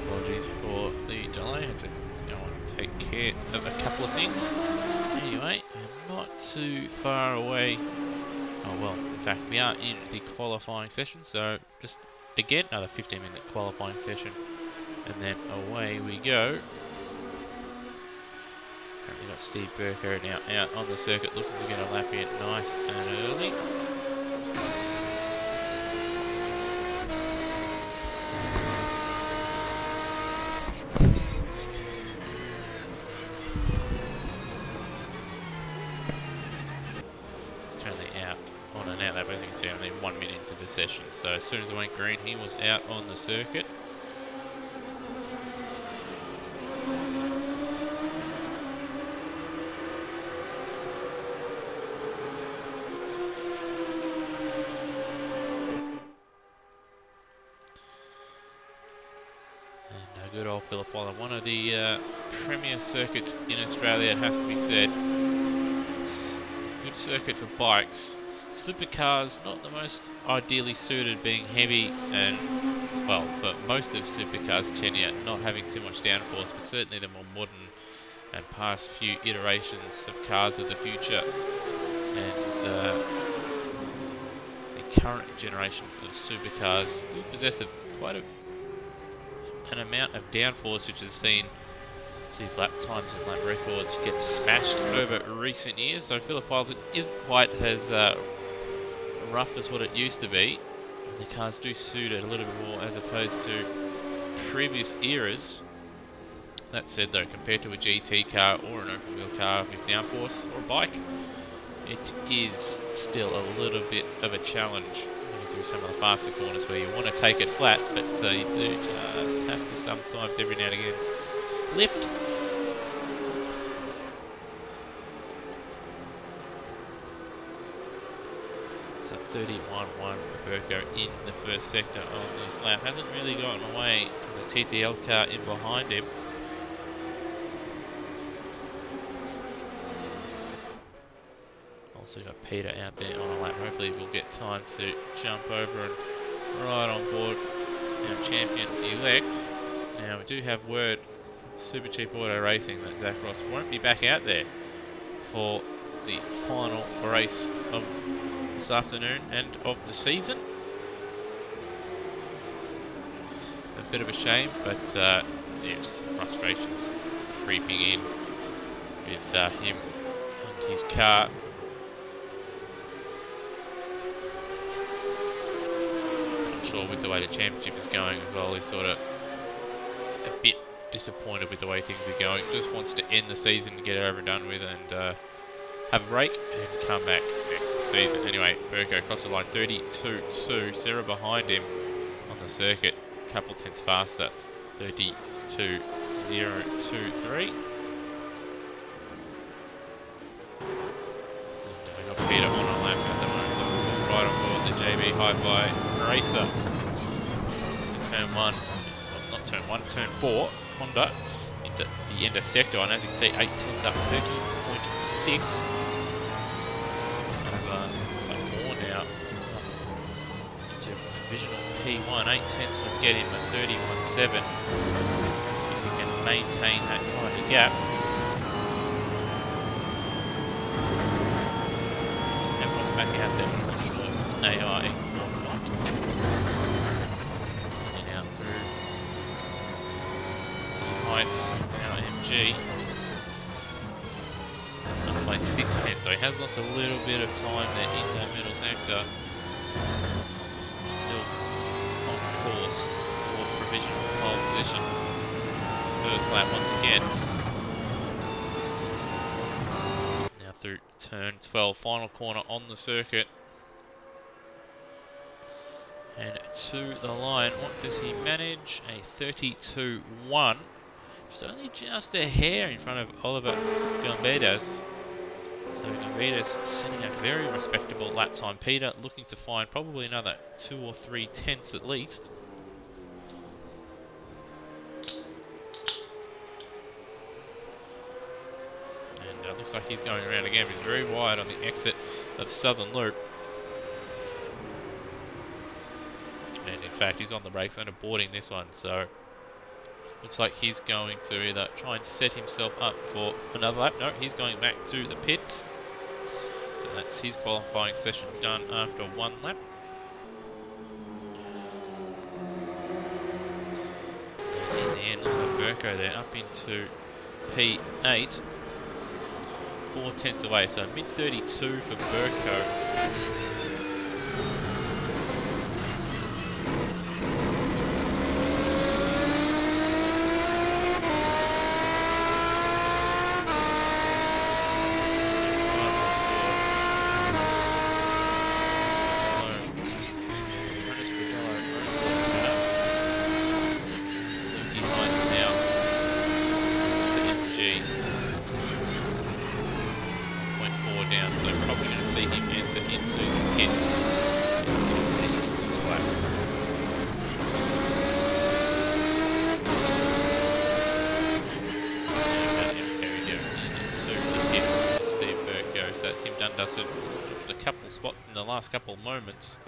Apologies for the delay. I had to go and take care of a couple of things. Anyway, we're not too far away. Oh well, in fact, we are in the qualifying session, so just again another 15-minute qualifying session, and then away we go. Currently got Steve Burko now out on the circuit, looking to get a lap in nice and early. As you can see, only 1 minute into the session, so as soon as it went green, he was out on the circuit. And good old Phillip, one of the premier circuits in Australia, it has to be said. Good circuit for bikes. Supercars, not the most ideally suited, being heavy and, well, for most of Supercars' tenure, not having too much downforce, but certainly the more modern and past few iterations of cars of the future, and the current generations of Supercars do possess quite an amount of downforce, which has seen lap times and lap records get smashed over recent years. So Phillip Island isn't quite as rough as what it used to be, and the cars do suit it a little bit more as opposed to previous eras. That said though, compared to a GT car or an open wheel car with downforce or a bike, it is still a little bit of a challenge through some of the faster corners where you want to take it flat, but you do just have to sometimes every now and again lift. So 31-1 for Burko in the first sector on this lap. Hasn't really gotten away from the TTL car in behind him. Also got Peter out there on a lap. Hopefully we'll get time to jump over and ride on board our champion-elect. Now we do have word Super Cheap Auto Racing that Zach Ross won't be back out there for the final race of this afternoon and of the season. A bit of a shame, but yeah, just some frustrations creeping in with him and his car. I'm sure with the way the championship is going as well, he's sort of a bit disappointed with the way things are going. Just wants to end the season, get it over and done with, and have a break and come back next season. Anyway, Burko across the line, 32.2. Sarah behind him on the circuit, a couple tenths faster, 32.023. And we got Peter on a lap at the moment, so we'll right on board the JB Hi-Fi Racer to turn 1, well, not turn 1, turn 4. Honda into the end of sector, and as you can see, 8 tenths up, 30.6. Some more now into provisional P1. 8 tenths would get him at 31.7. If he can maintain that kind of gap. And what's back out there? I'm not sure if it's AI or not. And out through Heights, now MG. Up by 6 tenths, so he has lost a little bit of time there in that middle sector. Still on course for provisional pole position. His first lap once again. Now through turn 12, final corner on the circuit. And to the line, what does he manage? A 32.1. It's only just a hair in front of Oliver Gombedas. So Gombedas setting a very respectable lap time. Peter looking to find probably another 2 or 3 tenths at least. And looks like he's going around again. He's very wide on the exit of Southern Loop. And in fact, he's on the brakes, only boarding this one, so Looks like he's going to either try and set himself up for another lap. No, he's going back to the pits. So that's his qualifying session done after one lap. And in the end, looks like Burko there up into P8. 4 tenths away, so mid-32 for Burko. Down, so probably going to see him enter into the pits. It's in this lap. And him carry down into the pits. Steve Burko, so that's him done, dusted. He's dropped a couple spots in the last couple of moments.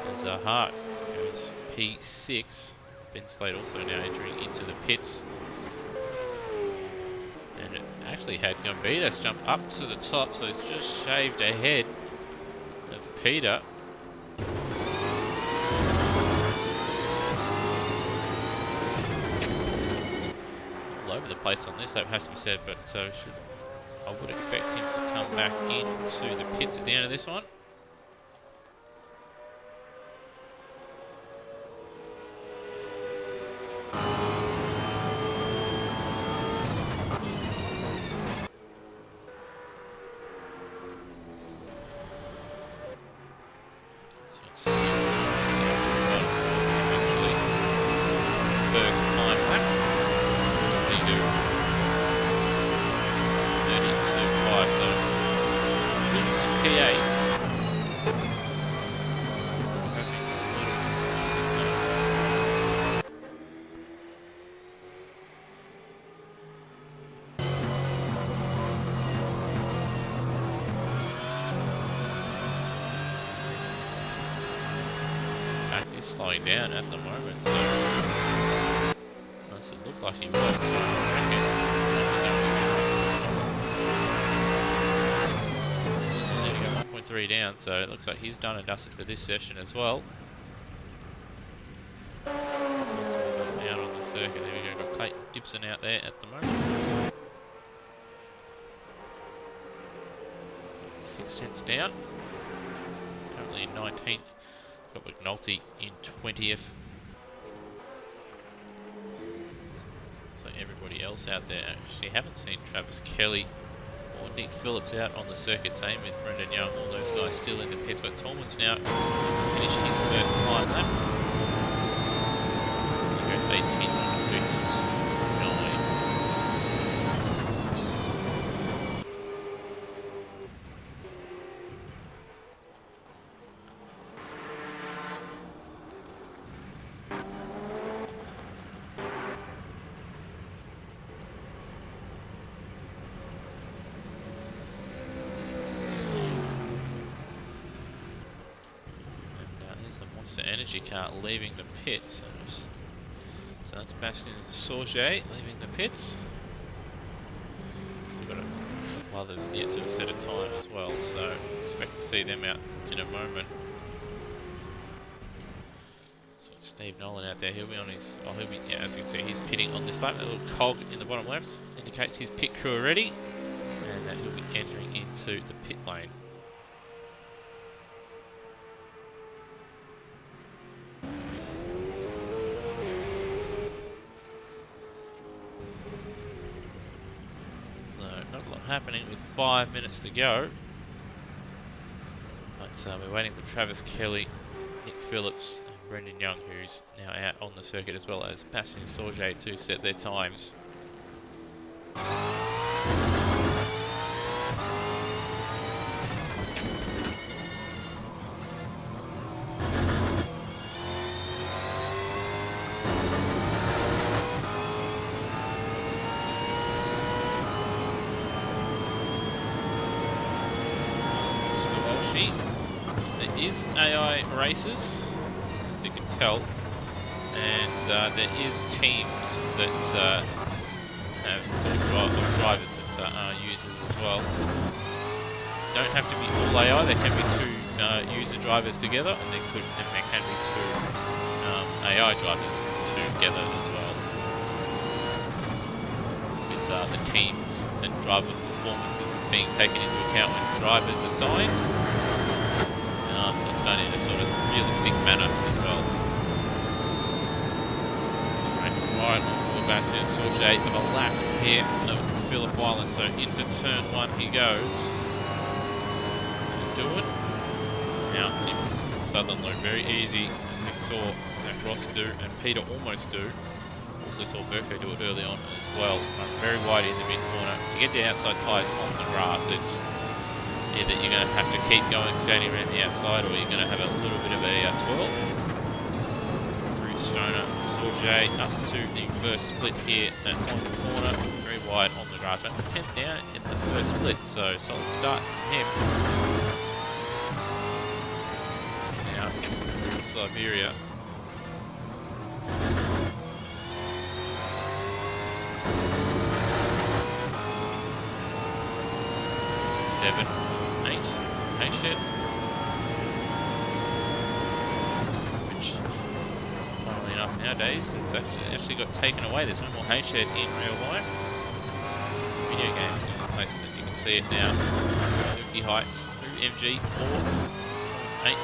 There's a Hart goes P6. Ben Slade also now entering into the pits. And it actually had Gombidas jump up to the top, so he's just shaved ahead of Peter. All over the place on this lap, has to be said, but I would expect him to come back into the pits at the end of this one. Slowing down at the moment, so unless it looked like he was, so there we go, 1.3 down, so it looks like he's done and dusted for this session as well. Out on the circuit, there we go, got Clayton Gibson out there at the moment. 6 tenths down, currently in 19th. Got McNulty in 20th. So everybody else out there, actually haven't seen Travis Kelly or Nick Phillips out on the circuit. Same with Brendan Young, all those guys still in the pits. But Tolman's now to finish his first time lap. He goes 18.9. The Monster Energy car leaving the pits. So that's Bastien Sauger leaving the pits. Still got others yet to set a time as well, so expect to see them out in a moment. So it's Steve Nolan out there. He'll be on his. Oh, he'll be. Yeah, as you can see, he's pitting on this lap. That little cog in the bottom left indicates his pit crew already, and that he'll be entering into the pit lane. Not a lot happening with 5 minutes to go, but we're waiting for Travis Kelly, Nick Phillips and Brendan Young, who's now out on the circuit, as well as Bastien Sauger to set their times. There is AI races, as you can tell. and there is teams that have drivers that are users as well. Don't have to be all AI. There can be two user drivers together, and there can be two AI drivers together as well. With the teams and driver performances being taken into account when drivers are signed, so it's done in a sort of realistic manner as well. Right on the back end, Sorge of a lap here of Phillip Island. So into turn 1 he goes. Do it. Now, Southern Loop, very easy, as we saw Zach Ross do, and Peter almost do. Also saw Burko do it early on as well. Very wide in the mid corner. To get the outside tyres on the grass, it's either you're going to have to keep going skating around the outside, or you're going to have a little bit of a twirl. Through Stoner, Sorge up to the first split here on the corner. Very wide on the grass. About the 10th down in the first split, so solid start from him. Siberia. 7, 8, H-shed. Which, funnily enough, nowadays it's actually got taken away. There's no more H-shed in real life. Video games in the place that you can see it now. Luki Heights through MG 4, 8.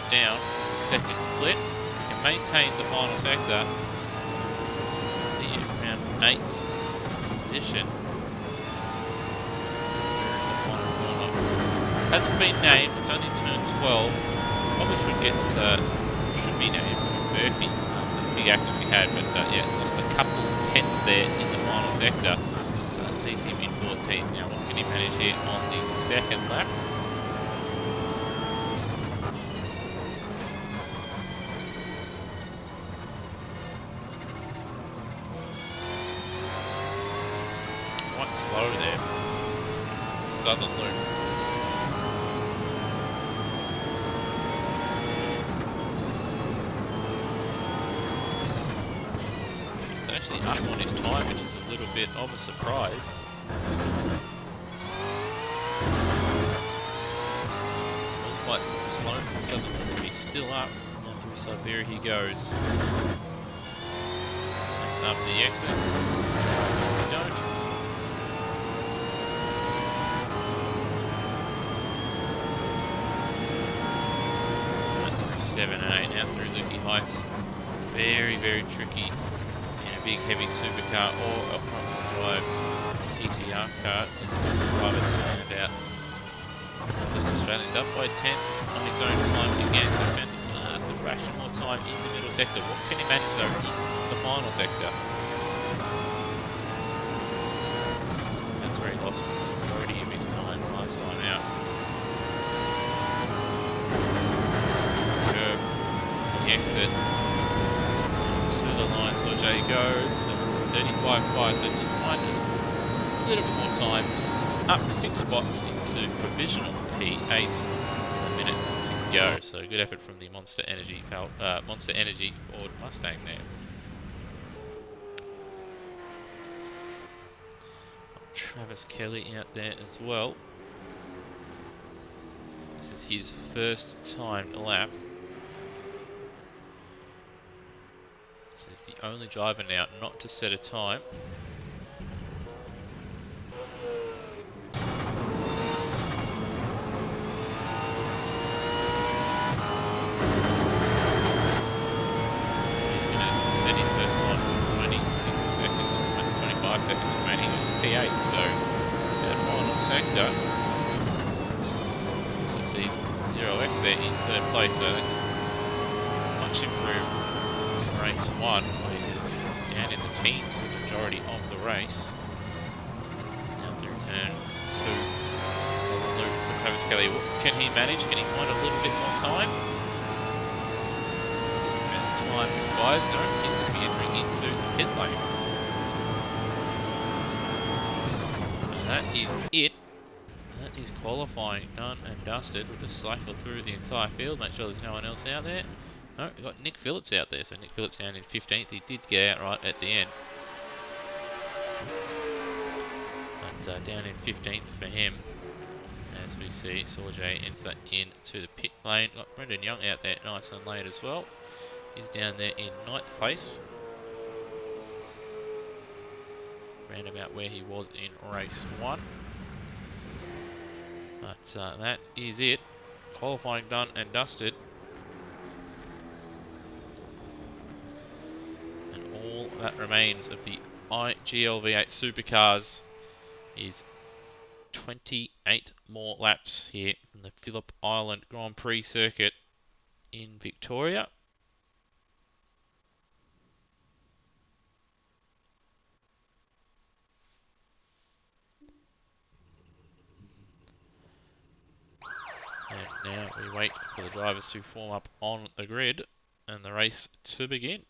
Down the second split. We can maintain the final sector. The around 8th position. In the final corner. Hasn't been named, it's only turned 12. Probably should be named Murphy after the big accident we had, but yeah, lost a couple tenths there in the final sector. So that sees him in 14th. Now what can he manage here on the second lap? Slow there. Southern Loop. He's actually up on his time, which is a little bit of a surprise. It was quite slow for Southern Loop, but he's still up. And through Siberia he goes. Next up the exit. We don't. 7 and 8 now through Luki Heights. Very, very tricky in a big heavy supercar or a front wheel drive TCR car as the drivers found out. This Australian's up by 10 on his own time again, so spent just a fraction more time in the middle sector. What can he manage though in the final sector? That's where he lost the majority of his time last time out. Exit to the line, so Jay goes. It's a 35.5, so just find a little bit more time. Up 6 spots into provisional P8. A minute to go. So good effort from the Monster Energy Ford Mustang there. Travis Kelly out there as well. This is his first timed lap. He's the only driver now not to set a time. He's going to set his first time with 26 seconds, 25 seconds remaining. It was P8, so that final sector. So sees 0x there in third place, so that's much improved. Race 1, where he was down in the teens for the majority of the race. Now through turn 2, Southern Loop for Travis Kelly. What can he manage? Can he find a little bit more time? As time expires, no, he's going to be entering into the pit lane. So that is it. That is qualifying done and dusted. We'll just cycle through the entire field, make sure there's no one else out there. No, we've got Nick Phillips out there, so Nick Phillips down in 15th. He did get out right at the end. But down in 15th for him. As we see, Sorjay enter into the pit lane. Got Brendan Young out there nice and late as well. He's down there in 9th place. Round about where he was in race 1. But that is it. Qualifying done and dusted. And all that remains of the IGL V8 Supercars is 28 more laps here from the Phillip Island Grand Prix circuit in Victoria. And now we wait for the drivers to form up on the grid and the race to begin.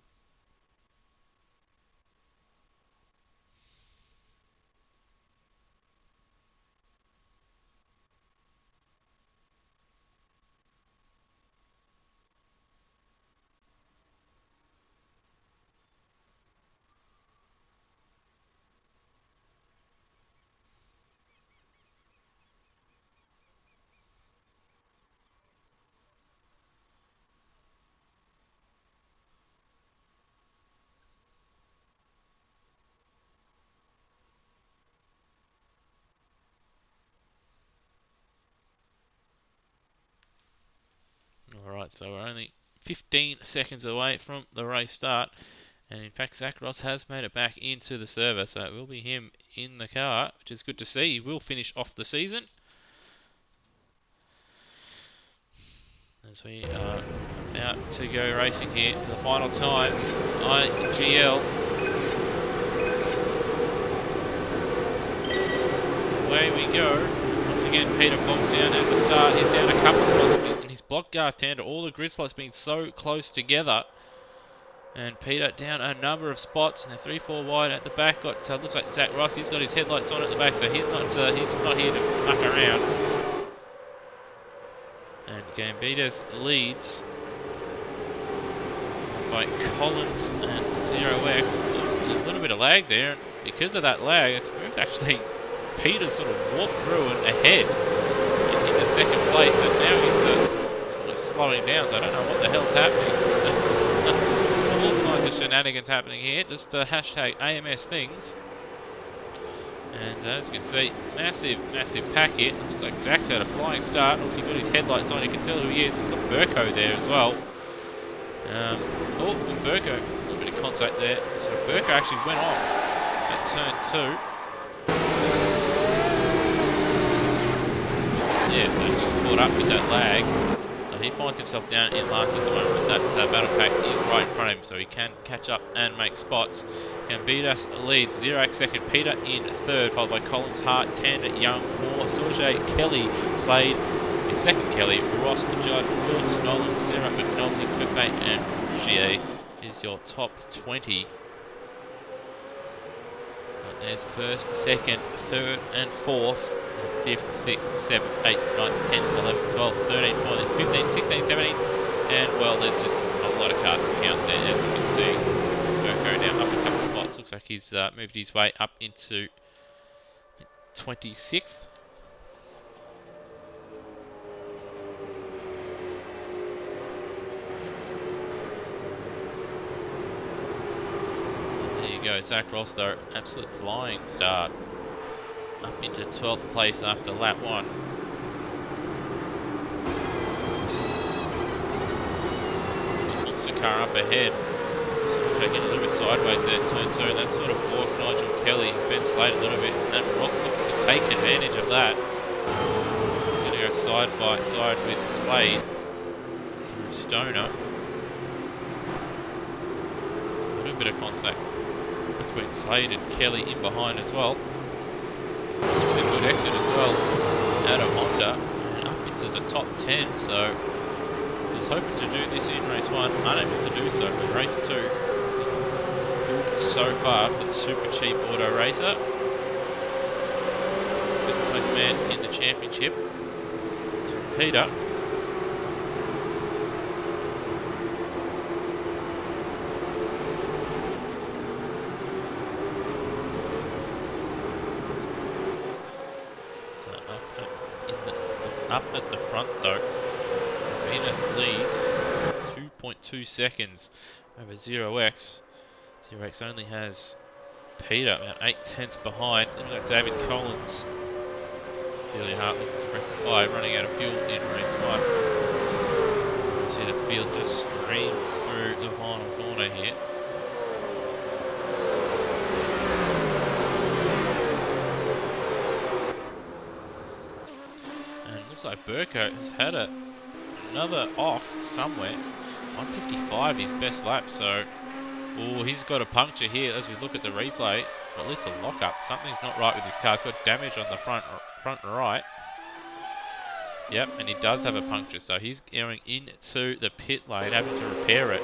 Alright, so we're only 15 seconds away from the race start. And in fact, Zach Ross has made it back into the server, so it will be him in the car, which is good to see. He will finish off the season. As we are about to go racing here for the final time. IGL. Away we go. Once again, Peter falls down at the start. He's down a couple of spots, and his block gas down to all the grid slots being so close together. And Peter down a number of spots, and they're 3-4 wide at the back. Got looks like Zach Ross. He's got his headlights on at the back, so he's not here to muck around. And Gambitas leads by Collins and 0X. A little bit of lag there, and because of that lag, it's moved actually. Peter sort of walked through and ahead and into second place, and now he's sort of slowing down, so I don't know what the hell's happening. All kinds of shenanigans happening here, just hashtag AMS things. And as you can see, massive pack here. It looks like Zach's had a flying start. Looks like he's got his headlights on, you can tell who he is. He's got Burko there as well. And Burko, a little bit of contact there. So Burko actually went off at turn 2. Yeah, so he just caught up with that lag. So he finds himself down in last at the moment. That battle pack is right in front of him, so he can catch up and make spots. Gambitas leads, 0x second, Peter in third, followed by Collins, Hart, 10, Young, Moore, Sorjay, Kelly, Slade, in second Kelly, Ross, Judd, Phillips, Nolan, Sarah, McNulty, Philippe, and Rougier is your top 20. And there's first, second, third, and fourth. 5th, 6th, 7th, 8th, 9th, 10th, 11th, 12th, 13th, 14th, 15th, 16th, 17th, and well, there's just a lot of cars to count there, as you can see. Burko down up a couple spots. Looks like he's moved his way up into 26th. So there you go, Zach Ross though, absolute flying start. Up into 12th place after lap 1. Monster car up ahead. Sorjay getting a little bit sideways there, turn 2, and that sort of walked Nigel Kelly, Ben Slade a little bit, and Ross looking to take advantage of that. He's going to go side by side with Slade through Stoner. A little bit of contact between Slade and Kelly in behind as well. With a good exit as well out of Honda and up into the top 10, so he was hoping to do this in race 1, unable to do so, but race 2 good so far for the super cheap auto racer. place man in the championship. To Peter. So up at the front though, Venus leads 2.2 seconds over 0x. 0x only has Peter about 8/10 behind. Then we've got David Collins. Celia Hart looking to rectify, running out of fuel in race 1. You see the field just scream through the final corner here. And it looks like Burko has had another off somewhere. 155 his best lap, so he's got a puncture here as we look at the replay. Or at least a lock-up. Something's not right with his car. It's got damage on the front right. Yep, and he does have a puncture, so he's going into the pit lane, having to repair it.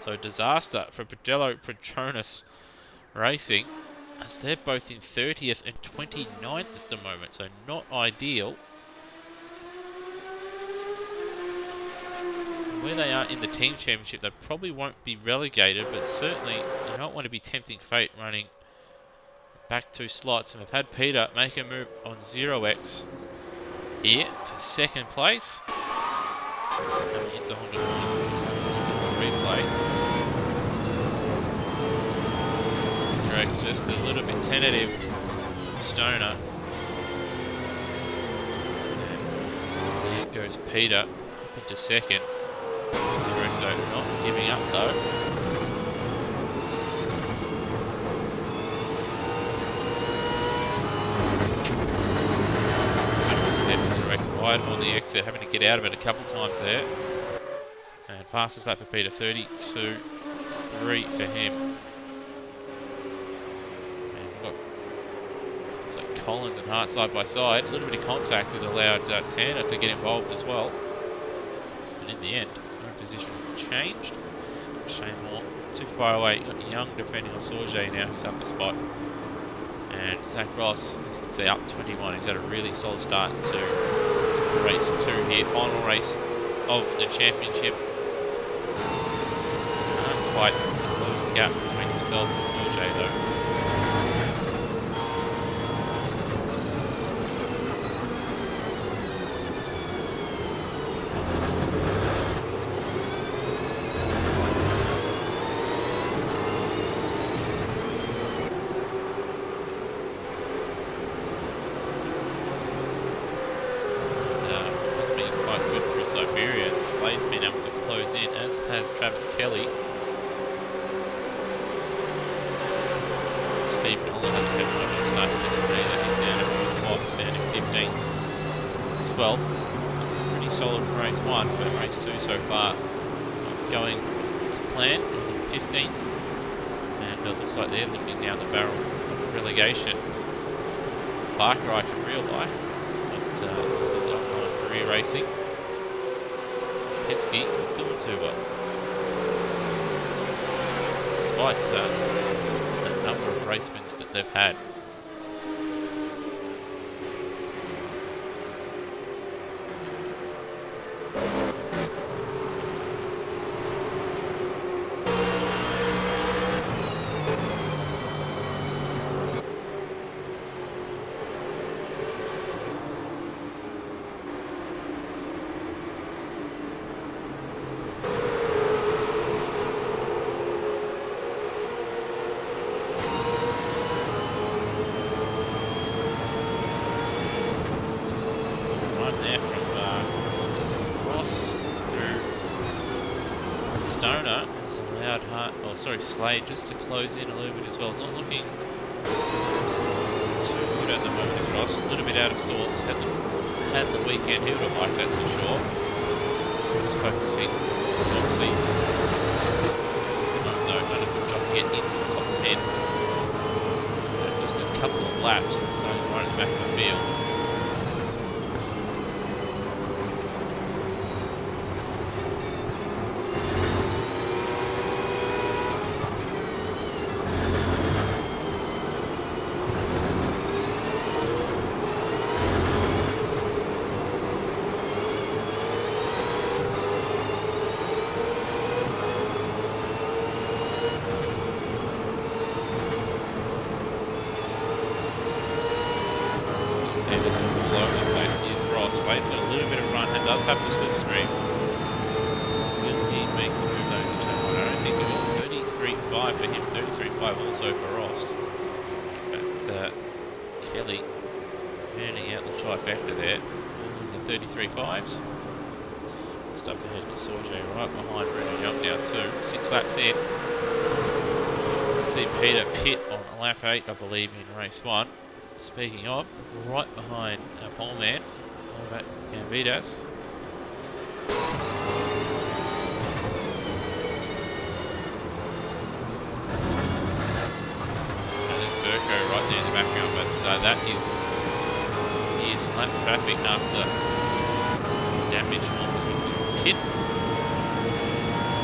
So disaster for Padello Petronas Racing, as they're both in 30th and 29th at the moment, so not ideal. Where they are in the team championship, they probably won't be relegated, but certainly you don't want to be tempting fate running back 2 slots. And we've had Peter make a move on 0x here for 2nd place. Coming into Honda replay. 0x just a little bit tentative. Stoner. And here goes Peter up into 2nd. 0x not giving up though. Wide on the exit, having to get out of it a couple times there. And fastest lap for Peter, 32.3 for him. And we've got looks like Collins and Hart side by side. A little bit of contact has allowed Tanner to get involved as well. And in the end, no positions changed. Shane Moore too far away. You've got Young defending on Sorge now, who's up the spot. And Zach Ross, as you can see, up 21. He's had a really solid start to race 2 here. Final race of the championship. Can't quite close the gap between himself and Sorge though. Slade's been able to close in, as has Travis Kelly. Stephen Holland hasn't had much of a start to this one either. He's down at his spots, down in 15th, 12th. Pretty solid in race 1, but race 2 so far not going to plan. And in 15th, and it looks like they're looking down the barrel of relegation. Far cry from real life, but this is online career racing. Penske doing too well, despite the number of race wins that they've had. Slade just to close in a little bit as well. Not looking too good at the moment as Ross. A little bit out of sorts. Hasn't had the weekend he would have liked, that's for sure. Just focusing on off season. No, done a good job to get into the top 10. Just a couple of laps and starting right in the back of the field. Slade's got a little bit of run and does have the slipstream. Will he make the move though to turn one? I don't think he will. 33.5 for him, 33.5 also for Ross. But Kelly earning out the trifecta there. The 33.5s. Just up ahead to Sorge, right behind Brendan Young now too. 6 laps in. Let's see Peter pit on lap 8, I believe, in race 1. Speaking of, right behind pole man, Gambidas. Right there in the background, but that is lap traffic after damage was hit,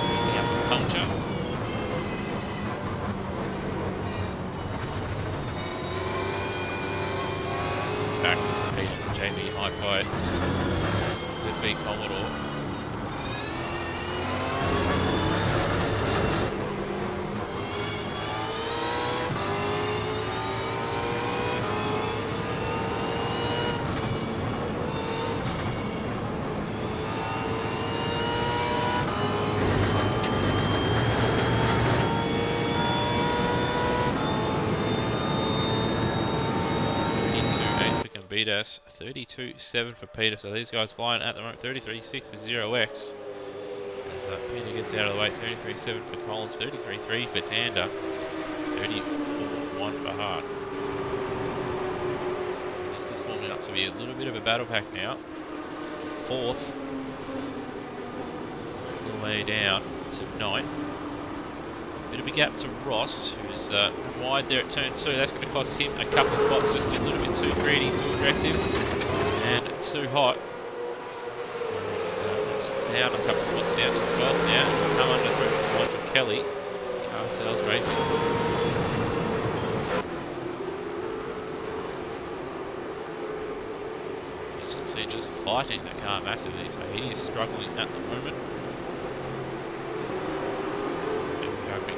picking up a puncture. Back to Peter and JB Hi-Fi, ZB Commodore. Beat us 32.7 for Peter, so these guys flying at the moment. 33.6 for 0x as Peter gets out of the way. 33.7 for Collins, 33.3 for Tander, 34.1 for Hart. So this is forming up to be a little bit of a battle pack now. 4th all the way down to 9th. Bit of a gap to Ross, who's wide there at turn 2. That's going to cost him a couple of spots, just a little bit too greedy, too aggressive, and too hot. It's down a couple of spots, down to 12th now. Come under through Roger Kelly. Car Sales Racing. As you can see, just fighting the car massively, so he is struggling at the moment.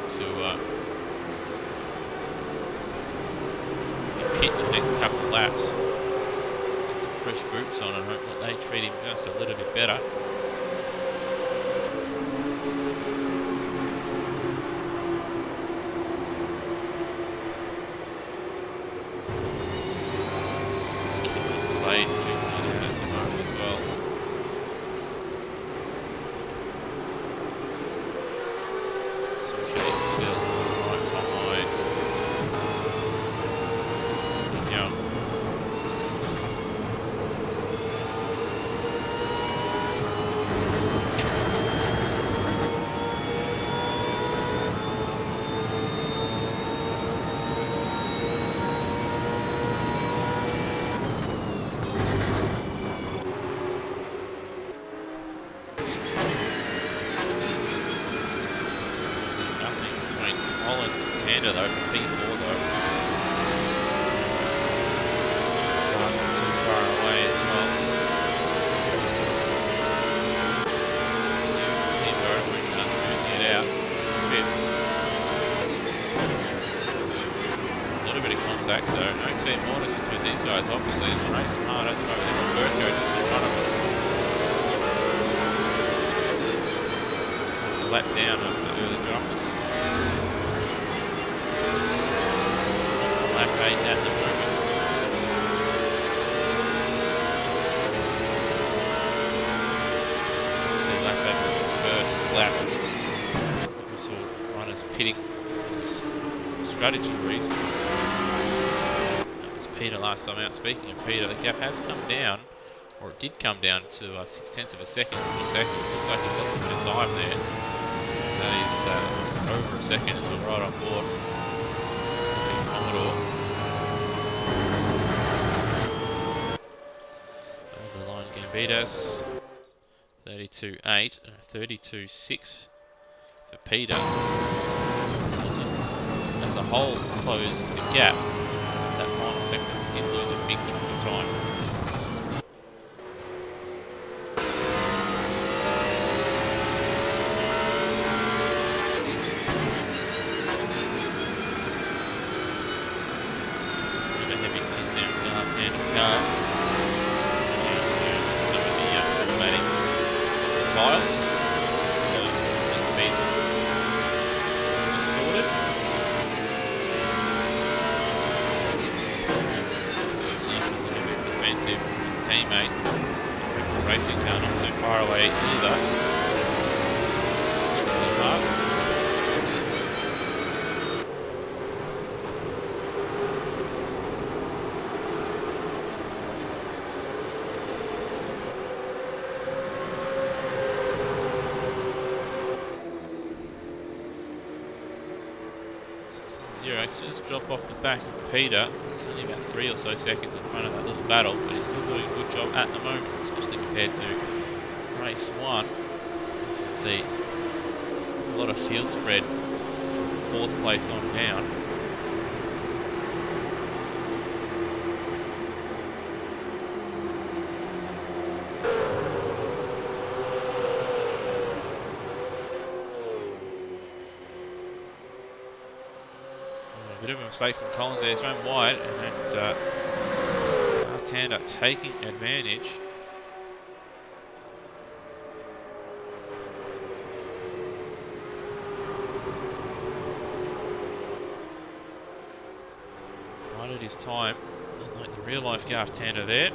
To pit the next couple of laps, get some fresh boots on and hope that they treat him just a little bit better. Slade drinking out at the moment as well. Still right behind Young. Collins and Tander though, for P4 though. Not too far away as well. So Team Burberry starts to get out. A little bit of contact, so no team orders between these guys. Obviously, they're racing hard at the moment. They've got Burko just in front of them. It's a lap down after early droppers. Lap 8 at the moment. See lap 8 was the first lap. We saw runners pitting for strategy reasons. That was Peter last time out. Speaking of Peter, the gap has come down, or it did come down to 0.6 of a second. Looks like he's lost a bit of time there. That is over a second as we're right on board. Commodore. Over the line, Gambidas. 32.8 and 32.6 for Peter. As a whole, closed the gap. That final sector did lose a big chunk of time. far away either. Certainly hard. Zero X's drop off the back of Peter. It's only about 3 or so seconds in front of that little battle, but he's still doing a good job at the moment, especially compared to race 1. As you can see, a lot of field spread from 4th place on down. A bit of a mistake from Collins there. He's run wide, and left-hander taking advantage. Right at his time, unlike the real-life left-hander there.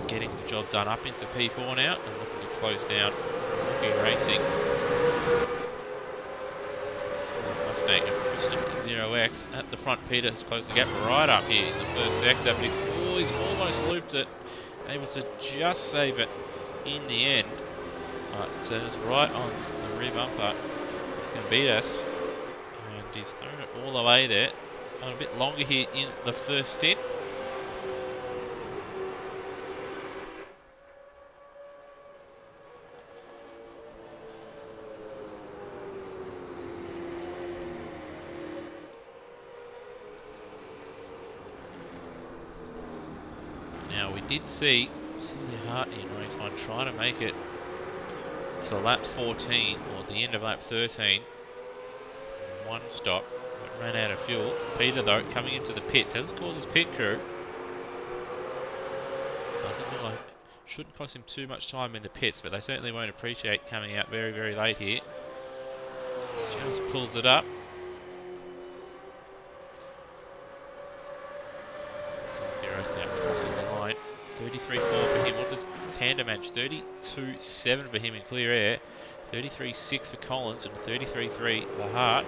Getting the job done up into P4 now, and looking to close down Rocky Racing. Mustang of Tristan 0X at the front. Peter has closed the gap right up here in the first sector, but he's almost looped it, able to just save it in the end. But it was right on the rear bumper. Can beat us, and he's thrown it all the way there. Gone a bit longer here in the first stint. Now we did see Celia Hart in race 1 try to make it to lap 14 or the end of lap 13. One stop, but ran out of fuel. Peter though coming into the pits, hasn't called his pit crew. Doesn't look like, shouldn't cost him too much time in the pits, but they certainly won't appreciate coming out very, very late here. Just pulls it up. Crossing the line. 33.4 for him. What does Tandem manage? 32.7 for him in clear air. 33.6 for Collins and 33.3 for Hart.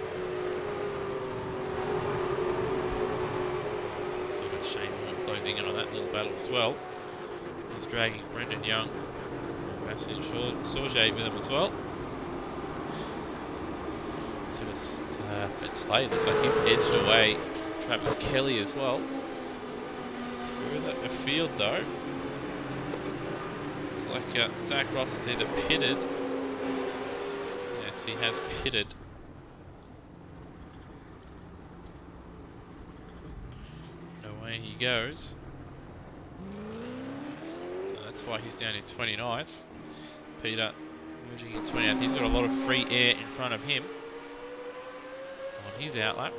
So we've got Shane Moore closing in on that little battle as well. He's dragging Brendan Young and Bastien Sorge with him as well. So it's Slade looks like he's edged away Travis Kelly as well. Further afield though, looks like Zach Ross is either pitted. Yes, he has pitted. Away he goes. So that's why he's down in 29th. Peter emerging in 29th. He's got a lot of free air in front of him on his outlap.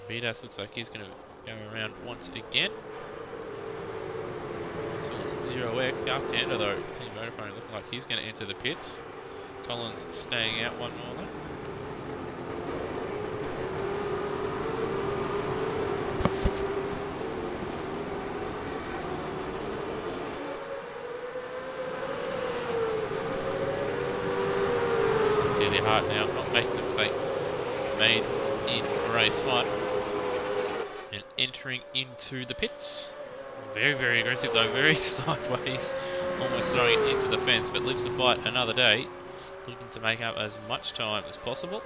Vidas looks like he's going to go around once again. So 0X, Garth Tander though, Team Vodafone looking like he's going to enter the pits. Collins staying out one more though. Just see their heart now, not making the mistake made in race 1. And entering into the pits. Very, very aggressive though, very sideways, almost throwing it into the fence, but lives to fight another day, looking to make up as much time as possible.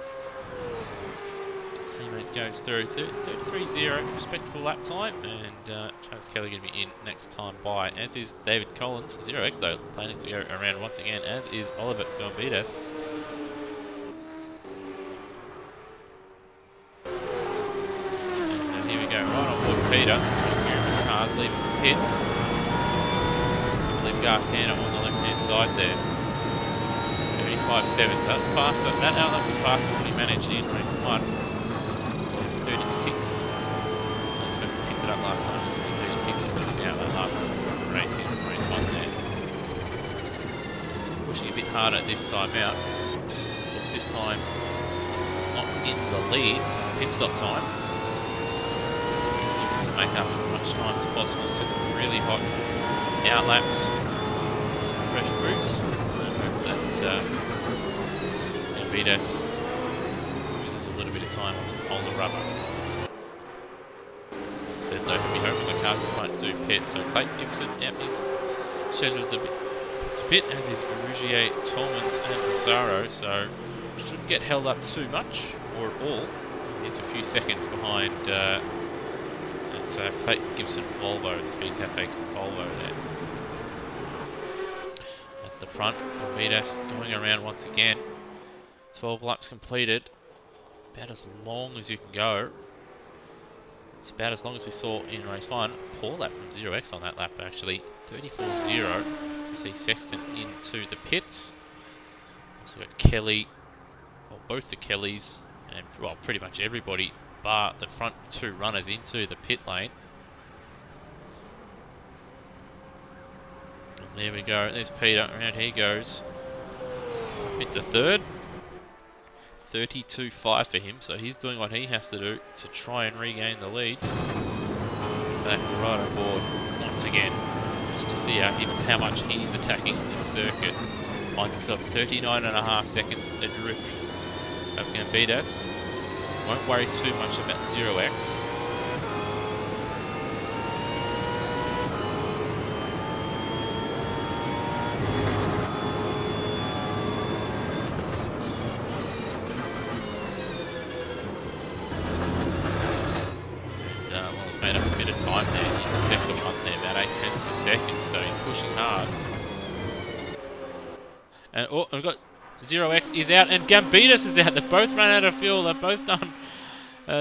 So teammate goes through 33.0, respectable lap time, and Travis Kelly going to be in next time by, as is David Collins. 0X though, planning to go around once again, as is Oliver Gombidas. Right on board Peter. His cars leaving the pits. Some leave Garth Tander on the left hand side there. 35.7, so that's faster. That outlap was faster than he managed in race 1. 36. That's when we picked it up last time. 36 is his outlet last race in race 1 there. So pushing a bit harder this time out. Because this time it's not in the lead pit stop time. make up as much time as possible. Set some really hot out laps, some fresh boots, and hope that Vidas loses a little bit of time on some older rubber. That said, though, he'll be hoping the cars might do pit, so Clayton Gibson out is scheduled to pit, as is Rougier, Tolmans and Rosario, so shouldn't get held up too much or at all. He's a few seconds behind it's Clayton Gibson Volvo, the Speed Cafe Volvo there. At the front, Vidas going around once again. 12 laps completed. About as long as you can go. It's about as long as we saw in race 1. Poor lap from 0x on that lap actually. 34.0 to see Sexton into the pits. Also got Kelly, well, both the Kellys, and well, pretty much everybody bar the front two runners into the pit lane. And there we go. There's Peter. Around he goes. Into third. 32.5 for him, so he's doing what he has to do to try and regain the lead. Back right on board once again, just to see how much he's attacking this circuit. Finds himself 39.5 seconds adrift of Gambidas. Won't worry too much about 0x. Made up a bit of time there in the second one there, about 8/10 of a second, so he's pushing hard. And oh, we've got 0x is out and Gambidas is out. They've both run out of fuel. They've both done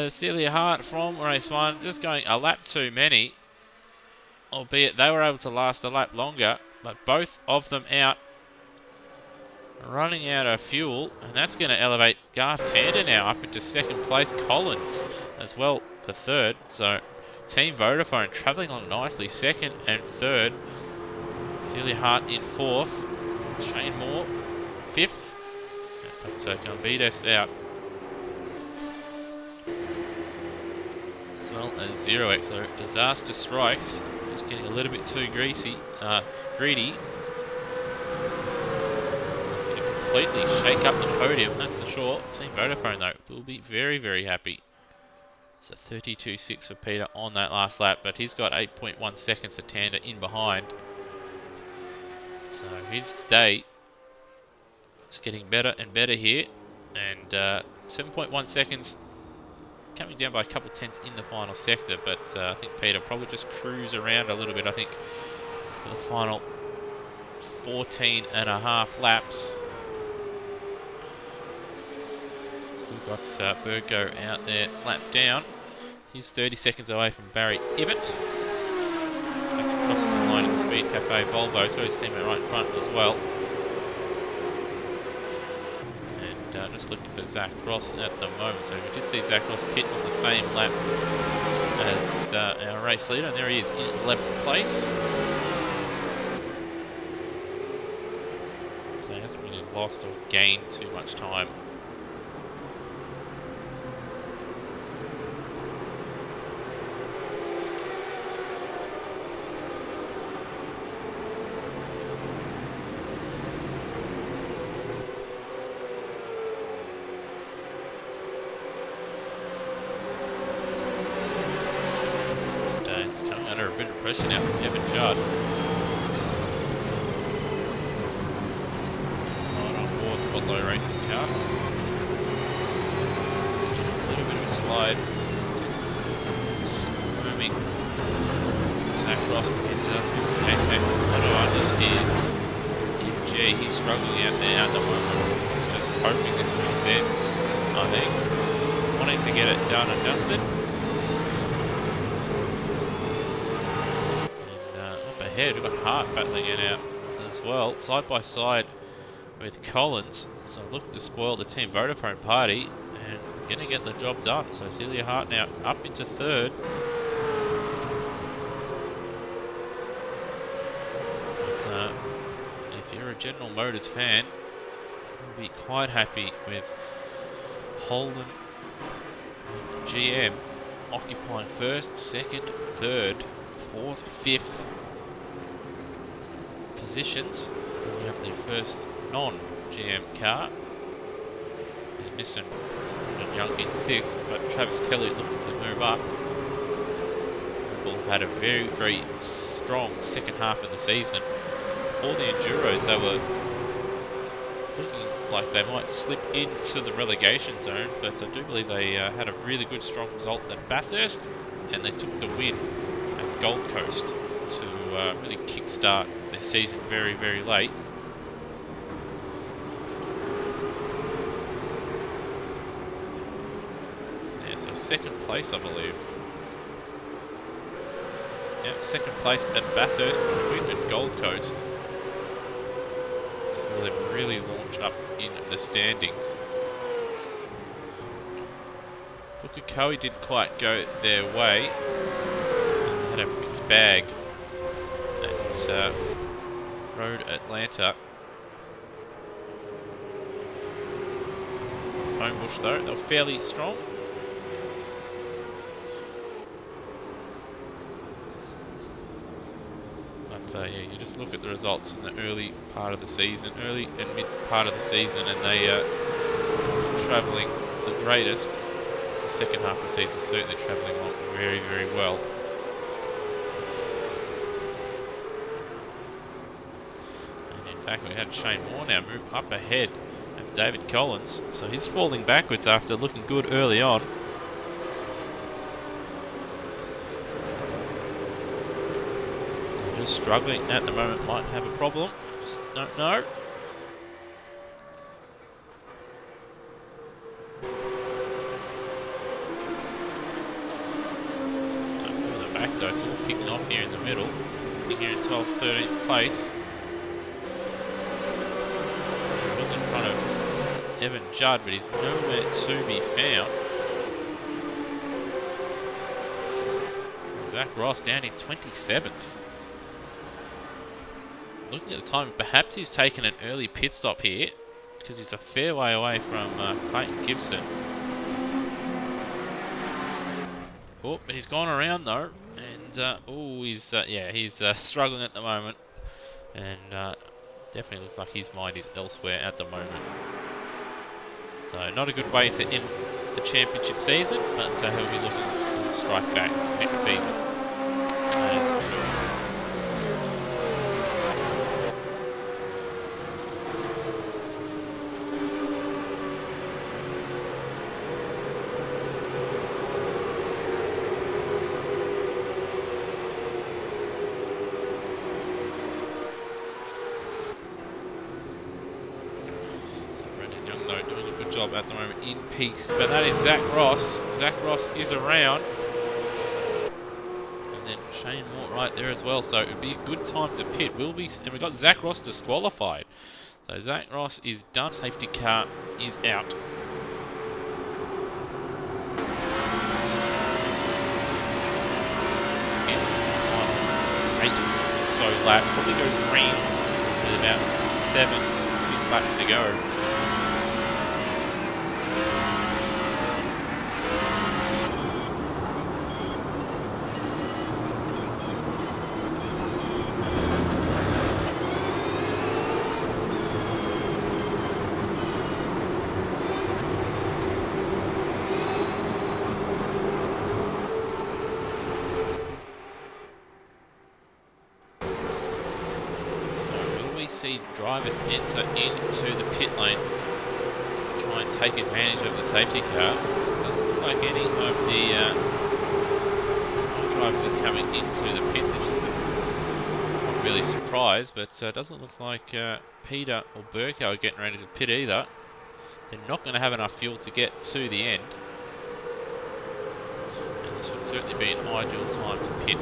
Celia Hart from race 1, just going a lap too many. Albeit they were able to last a lap longer, but both of them out, running out of fuel, and that's going to elevate Garth Tander now up into second place. Collins as well for third, so Team Vodafone travelling along nicely, second and third. Celia Hart in fourth. Shane Moore fifth. But Gambidas out. As well as 0x. So disaster strikes. Just getting a little bit too greedy. It's going to completely shake up the podium, that's for sure. Team Vodafone though will be very, very happy. So 32.6 for Peter on that last lap, but he's got 8.1 seconds of Tander in behind. So his day is getting better and better here, and 7.1 seconds, coming down by a couple tenths in the final sector, but I think Peter probably just cruise around a little bit, I think, for the final 14.5 laps. Still got Burgo out there, lap down. He's 30 seconds away from Barry Ibbott. He's crossing the line in the Speed Cafe Volvo. He's got his teammate right in front as well. And just looking for Zach Ross at the moment. So we did see Zach Ross pit on the same lap as our race leader. And there he is in 11th place. So he hasn't really lost or gained too much time. Under a bit of pressure now from Evan Judd. Right on board the Botlow racing car. A little bit of a slide. Squirming. Zach Ross again does miss the backpack. Auto understeer. EMG, he's struggling out there at the moment. He's just hoping this makes sense. I think he's wanting to get it done and dusted. Ahead, we've got Hart battling it out as well, side by side with Collins. So looking to spoil the Team Vodafone party and going to get the job done. So Celia Hart now up into third. But if you're a General Motors fan, you'll be quite happy with Holden and GM occupying first, second, third, fourth, fifth positions. And we have the first non-GM car. And Nissan and Young in sixth, but Travis Kelly looking to move up. Red Bull had a very, very strong second half of the season. For the Enduros, they were looking like they might slip into the relegation zone, but I do believe they had a really good, strong result at Bathurst, and they took the win at Gold Coast to really kickstart their season very, very late. Yeah, so second place, I believe. Yep, second place at Bathurst, win at Gold Coast. So they've really launched up in the standings. Fukukoa didn't quite go their way. They had a mixed bag at Road Atlanta. Homebush though, they were fairly strong. But yeah, you just look at the results in the early part of the season, early and mid part of the season, and they are travelling the greatest. The second half of the season certainly travelling along very, very well. And in fact, we had Shane Moore now move up ahead of David Collins, so he's falling backwards after looking good early on. So just struggling at the moment, might have a problem. Just don't know. Though it's all kicking off here in the middle. Here in 12th, 13th place. He was in front of Evan Judd, but he's nowhere to be found. Zach Ross down in 27th. Looking at the time, perhaps he's taken an early pit stop here, because he's a fair way away from Clayton Gibson. Oh, but he's gone around though. And he's struggling at the moment, and definitely looks like his mind is elsewhere at the moment. So not a good way to end the championship season, but he'll be looking to strike back next season. That's for sure. Job at the moment in peace, but that is Zach Ross. Zach Ross is around, and then Shane Moore right there as well. So it would be a good time to pit. And we've got Zach Ross disqualified. So Zach Ross is done. Safety car is out. In 8 or so laps, probably go green with about 6 laps to go. Drivers enter into the pit lane to try and take advantage of the safety car. Doesn't look like any of the drivers are coming into the pit, which is not really surprised, but doesn't look like Peter or Burko are getting ready to pit either. They're not going to have enough fuel to get to the end, and this would certainly be an ideal time to pit.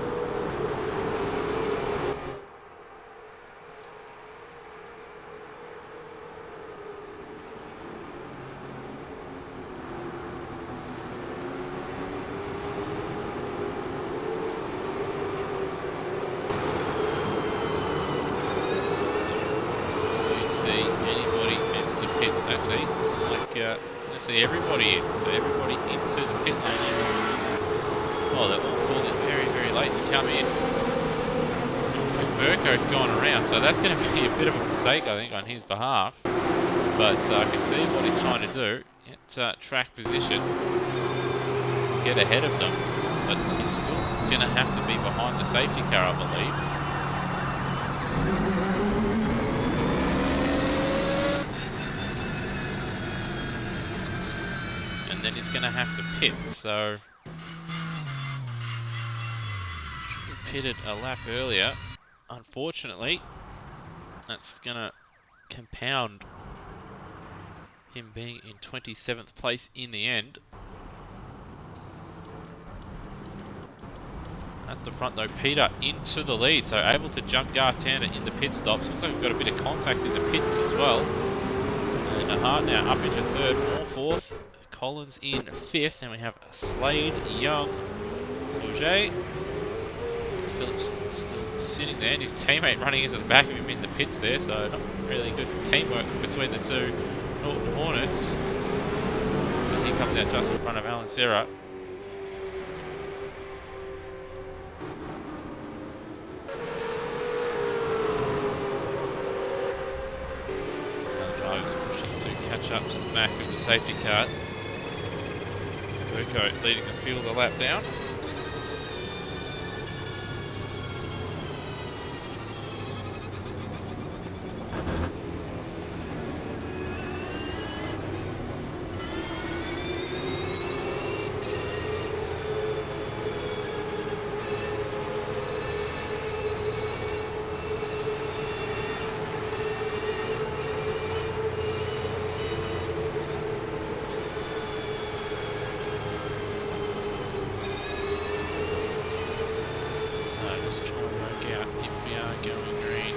See everybody in, so everybody into the pit lane. Oh, they're all calling very, very late to come in. Burko's gone around, so that's going to be a bit of a mistake, I think, on his behalf. But I can see what he's trying to do. Get track position, get ahead of them, but he's still going to have to be behind the safety car, I believe. And then he's going to have to pit, so should have pitted a lap earlier. Unfortunately, that's going to compound him being in 27th place in the end. At the front though, Peter into the lead, so able to jump Gartana in the pit stops. Looks like we've got a bit of contact in the pits as well. And Hart now up into third, Moore fourth, Collins in fifth, and we have Slade, Young, Sauget. Phillips still sitting there, and his teammate running into the back of him in the pits there, so not really good teamwork between the two Norton Hornets. And he comes out just in front of Alan Serra. Up to the back of the safety car. Burko leading the field a lap down. Just trying to work out if we are going green.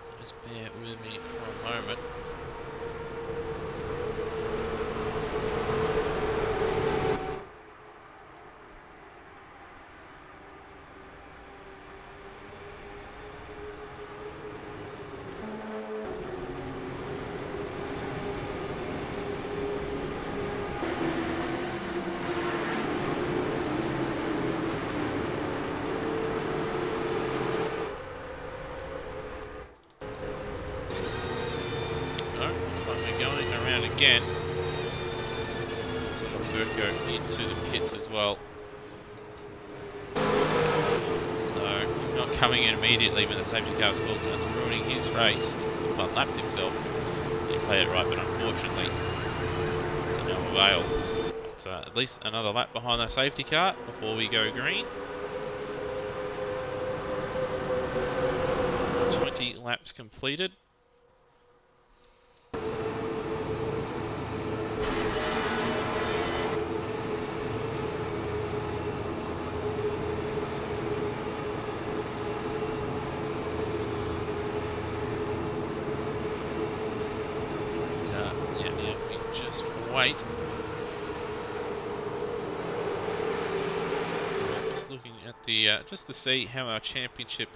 So just bear with me for a moment. Looks like we're going around again. So Burko into the pits as well. So not coming in immediately when the safety car was called down, ruining his race. He unlapped himself. He played it right, but unfortunately it's no avail. But at least another lap behind the safety car before we go green. 20 laps completed. Wait. So I'm just looking at the just to see how our championship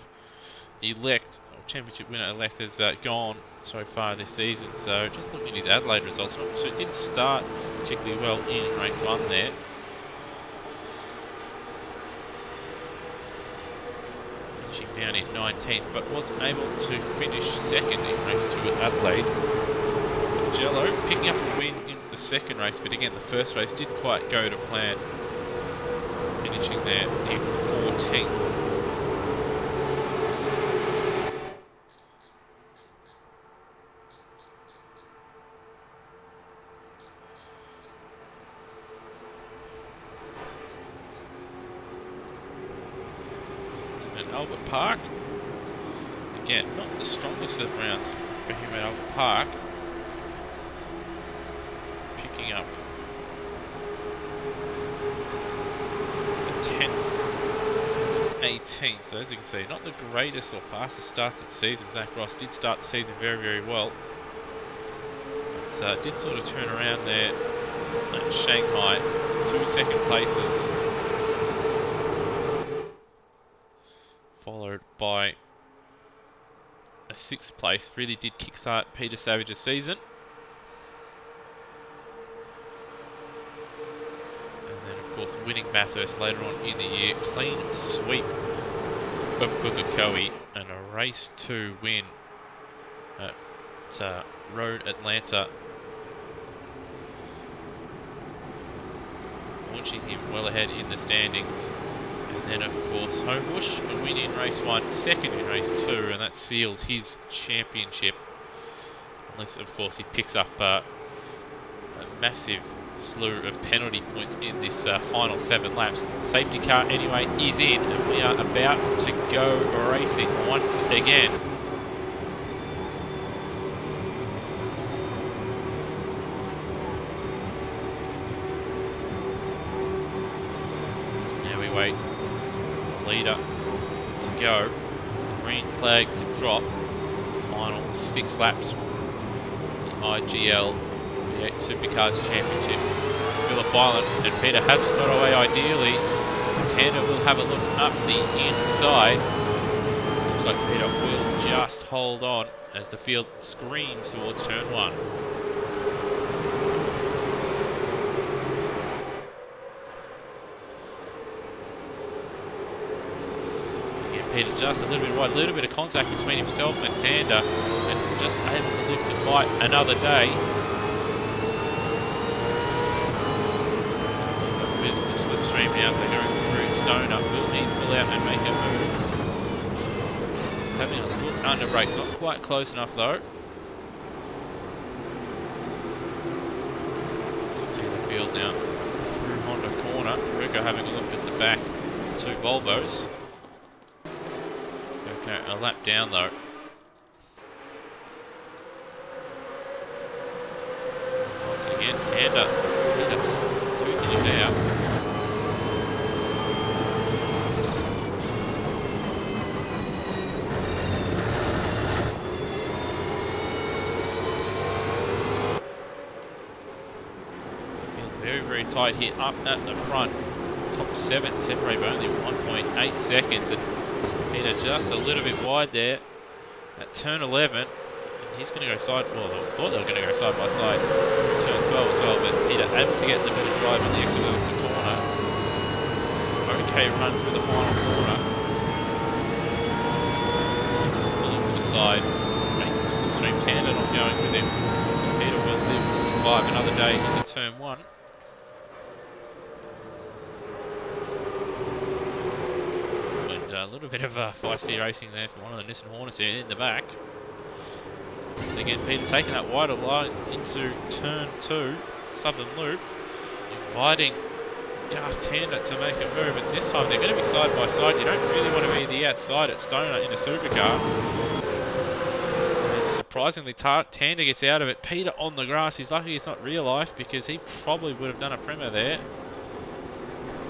winner elect has gone so far this season. So just looking at his Adelaide results, so it didn't start particularly well in race 1 there. Finishing down in 19th, but wasn't able to finish second in race 2 at Adelaide. Jello picking up a win in the second race, but again the first race didn't quite go to plan, finishing there in 14th. And Albert Park, again not the strongest of rounds for him at Albert Park. Picking up the 10th, 18th. So as you can see, not the greatest or fastest start to the season. Zach Ross did start the season very, very well. But did sort of turn around there at Shanghai. 2 second places. Followed by 6th place. Really did kickstart Peter Savage's season. And then, of course, winning Bathurst later on in the year. Clean sweep of Pukekohe and a race 2 win at Road Atlanta. Launching him well ahead in the standings. And then, of course, Homebush, a win in race 1, second in race 2, and that sealed his championship. Unless, of course, he picks up a massive slew of penalty points in this final 7 laps. Safety car, anyway, is in, and we are about to go racing once again. Wait, leader to go, green flag to drop, final 6 laps, the IGL V8 Supercars Championship, Phillip Island, and Peter hasn't got away ideally. Tander will have a look up the inside. Looks like Peter will just hold on as the field screams towards turn 1. Peter just a little bit wide, a little bit of contact between himself and Tander, and just able to live to fight another day. A bit of slipstream now as they go through Stoner. Will he pull out and make a move? He's having a look under brakes, not quite close enough though. So we'll see the field now through Honda corner. Rico having a look at the back 2 Volvos. Okay, a lap down though. Once again, Tander. Peter's duking it out. Feels very, very tight here up at the front. Top 7 separate by only 1.8 seconds. And Peter just a little bit wide there at turn 11. And he's going to go side, well, I thought they were going to go side by side in turn 12 as well, but Peter able to get the bit of drive on the exit of the corner. Okay run through the final corner. Just pulling to the side, making the slipstream. Tander not going with him. Peter will live to survive another day into turn 1. A little bit of feisty racing there for one of the Nissan Hornets here in the back. Once again, Peter taking that wider line into turn 2, southern loop, inviting Garth Tander to make a move, and this time they're going to be side by side. You don't really want to be the outside at Stoner in a supercar. And surprisingly, Tander gets out of it. Peter on the grass. He's lucky it's not real life because he probably would have done a primo there.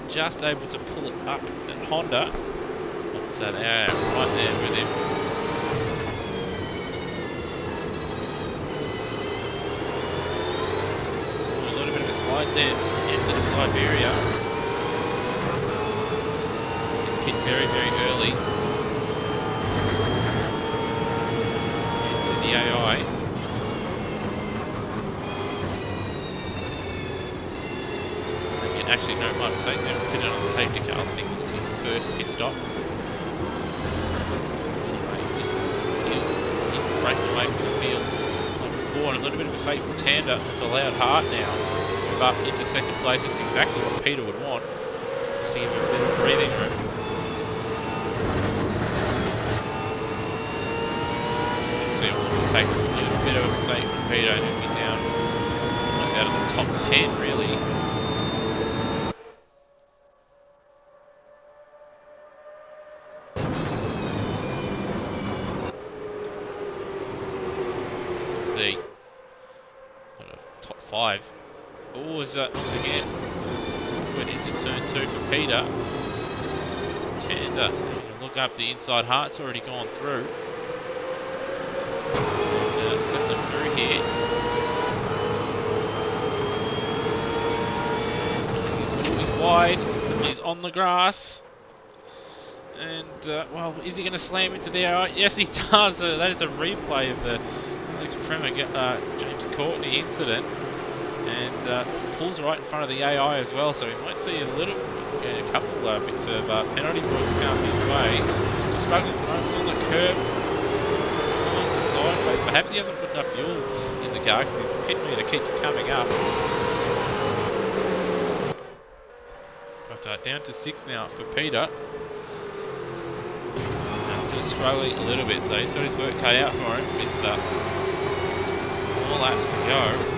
Just able to pull it up at Honda. So they're right there with him. A little bit of a slide there instead of Siberia. Hit very, very early into the AI. And actually, no, my mistake there. Put it on the safety car. I was thinking it would be the first pit stop. Breaking away from the field before, and a little bit of a safe from Tander has allowed Hart now to move up into 2nd place. It's exactly what Peter would want, just to give him a bit of breathing room. So it will take a little bit of a mistake from Peter and he'll be down almost out of the top 10 really. Top 5. Oh, is that once again went into turn 2 for Peter. Tander having a look up the inside. Hart's already gone through. Let's let them through here. He's wide. He's on the grass. And, well, is he going to slam into the AI? Yes, he does. That is a replay of the Alex Prema James Courtney incident. And pulls right in front of the AI as well, so we might see a couple bits of penalty points come his way. Just struggling at the moment, on the curb, climbs the sideways. Perhaps he hasn't put enough fuel in the car because his pit meter keeps coming up. But down to 6 now for Peter. Just struggling a little bit, so he's got his work cut out for him with 4 laps to go.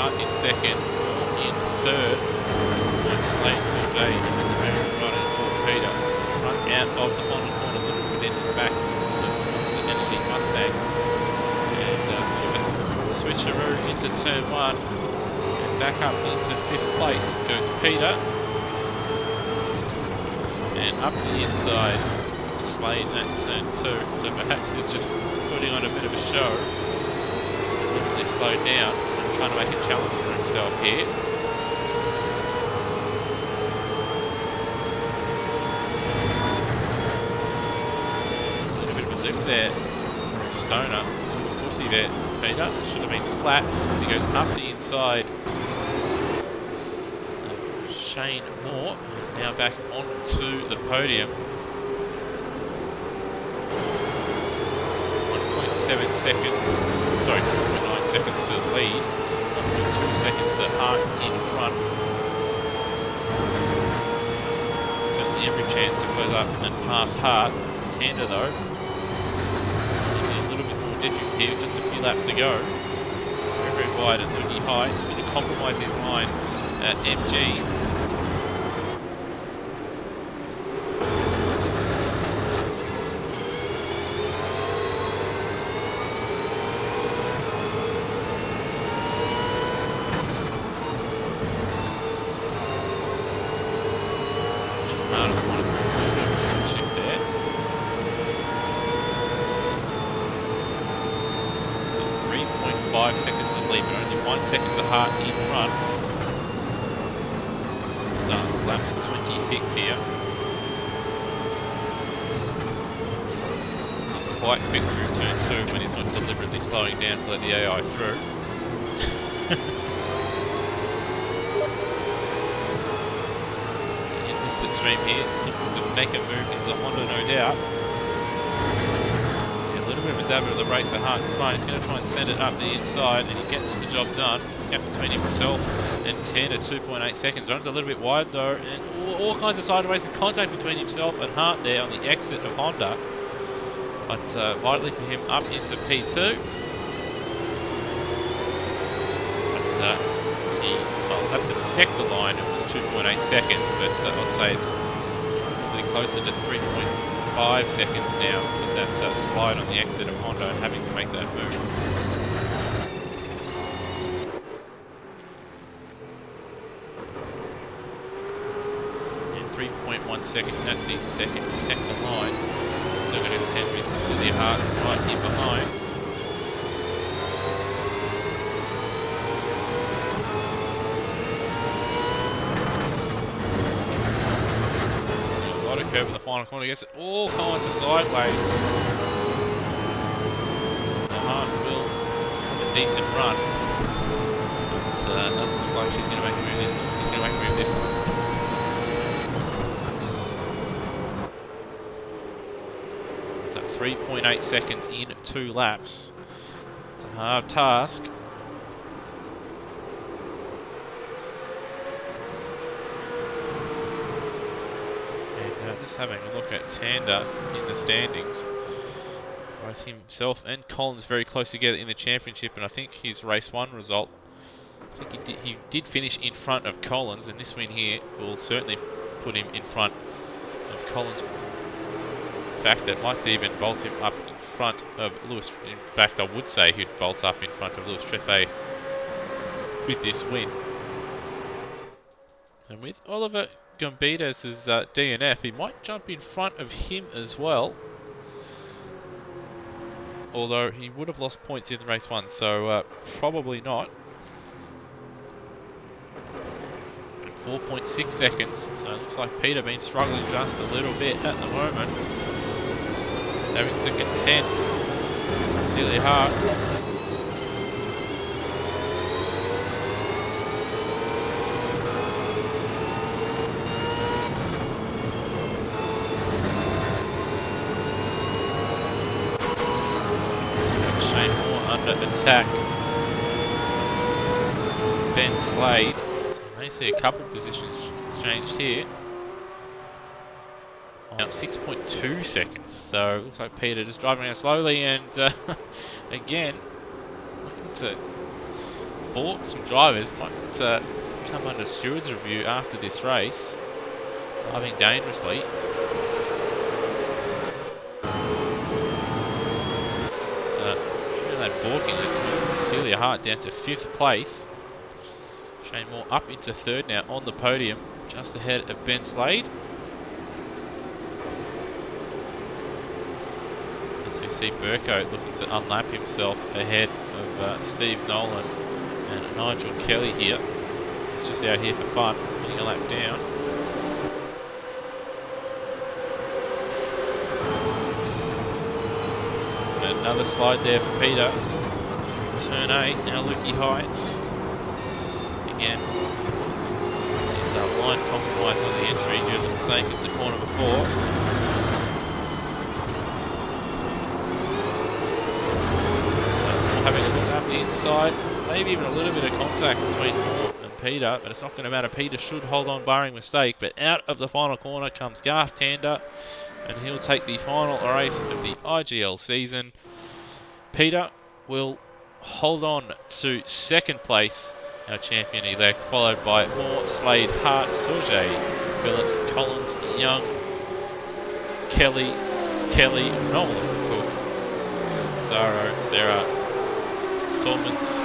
In second, in third, and Slate Jose in the very right end for Peter. Front out of the Honda corner, a little bit in the back of the Monster Energy Mustang. And a little bit switcheroo into turn 1. And back up into 5th place goes Peter. And up the inside, Slade at turn 2. So perhaps he's just putting on a bit of a show. Deliberately slowed down. Trying to make a challenge for himself here. A little bit of a lift there from Stoner. A little bit pussy there, Peter. Should have been flat as he goes up the inside. Shane Moore now back onto the podium. 1.7 seconds, sorry, 2.9 seconds to the lead. 1.2 seconds to Hart in front. Certainly every chance to close up and pass Hart. Tander though, a little bit more difficult here, just a few laps to go. Very, very wide and looking high. It's going to compromise his line at MG. Seconds to lead, but only 1 second to Hart in front. So starts lap 26 here. He's quite quick through turn 2 when he's not deliberately slowing down to let the AI through. In the slipstream here, looking to make a move into Honda, no doubt. Bit of a dab of the brake for Hart in front. He's going to try and send it up the inside, and he gets the job done. Gap between himself and 10 at 2.8 seconds. Runs a little bit wide though, and all kinds of sideways and contact between himself and Hart there on the exit of Honda. But vitally for him up into P2. But at the sector line it was 2.8 seconds, but I'd say it's probably closer to 3.5 seconds now with that slide on the exit of Honda and having to make that move. And 3.1 seconds at the second sector line. So going to contend with Celia Hart right in behind. Curve in the final corner, gets all kinds of sideways. Hart will have a decent run. But doesn't look like she's going to make a move. He's going to make a move this time. It's at 3.8 seconds in 2 laps. It's a hard task. Just having a look at Tander in the standings. Both himself and Collins very close together in the championship, and I think his race 1 result, I think he did finish in front of Collins, and this win here will certainly put him in front of Collins. In fact, that might even vault him up in front of Lewis. In fact, I would say he'd vault up in front of Lewis Treppe with this win. And with. Oliver Gombides is DNF. He might jump in front of him as well. Although he would have lost points in race 1, so probably not. 4.6 seconds, so it looks like Peter been struggling just a little bit at the moment. Having to contend. Celia Hart. Shane Moore under attack. Ben Slade. So you may see a couple of positions changed here. Now 6.2 seconds, so it looks like Peter just driving around slowly and again looking to balk some drivers. Might come under stewards review after this race, driving dangerously. That balking, that's moved Celia Hart down to 5th place. Shane Moore up into 3rd now on the podium, just ahead of Ben Slade. As we see Burko looking to unlap himself ahead of Steve Nolan and Nigel Kelly here. He's just out here for fun, getting a lap down. Another slide there for Peter. Turn 8, now Lukey Heights. Again, it's a line compromise on the entry due to the mistake at the corner before. Having a look up the inside, maybe even a little bit of contact between Moore and Peter, but it's not going to matter. Peter should hold on barring mistake, but out of the final corner comes Garth Tander, and he'll take the final race of the IGL season. Peter will hold on to 2nd place, our champion-elect, followed by Moore, Slade, Hart, Sauget, Phillips, Collins, Young, Kelly, Nolan, Cook, Zaro, Sarah, Tormans,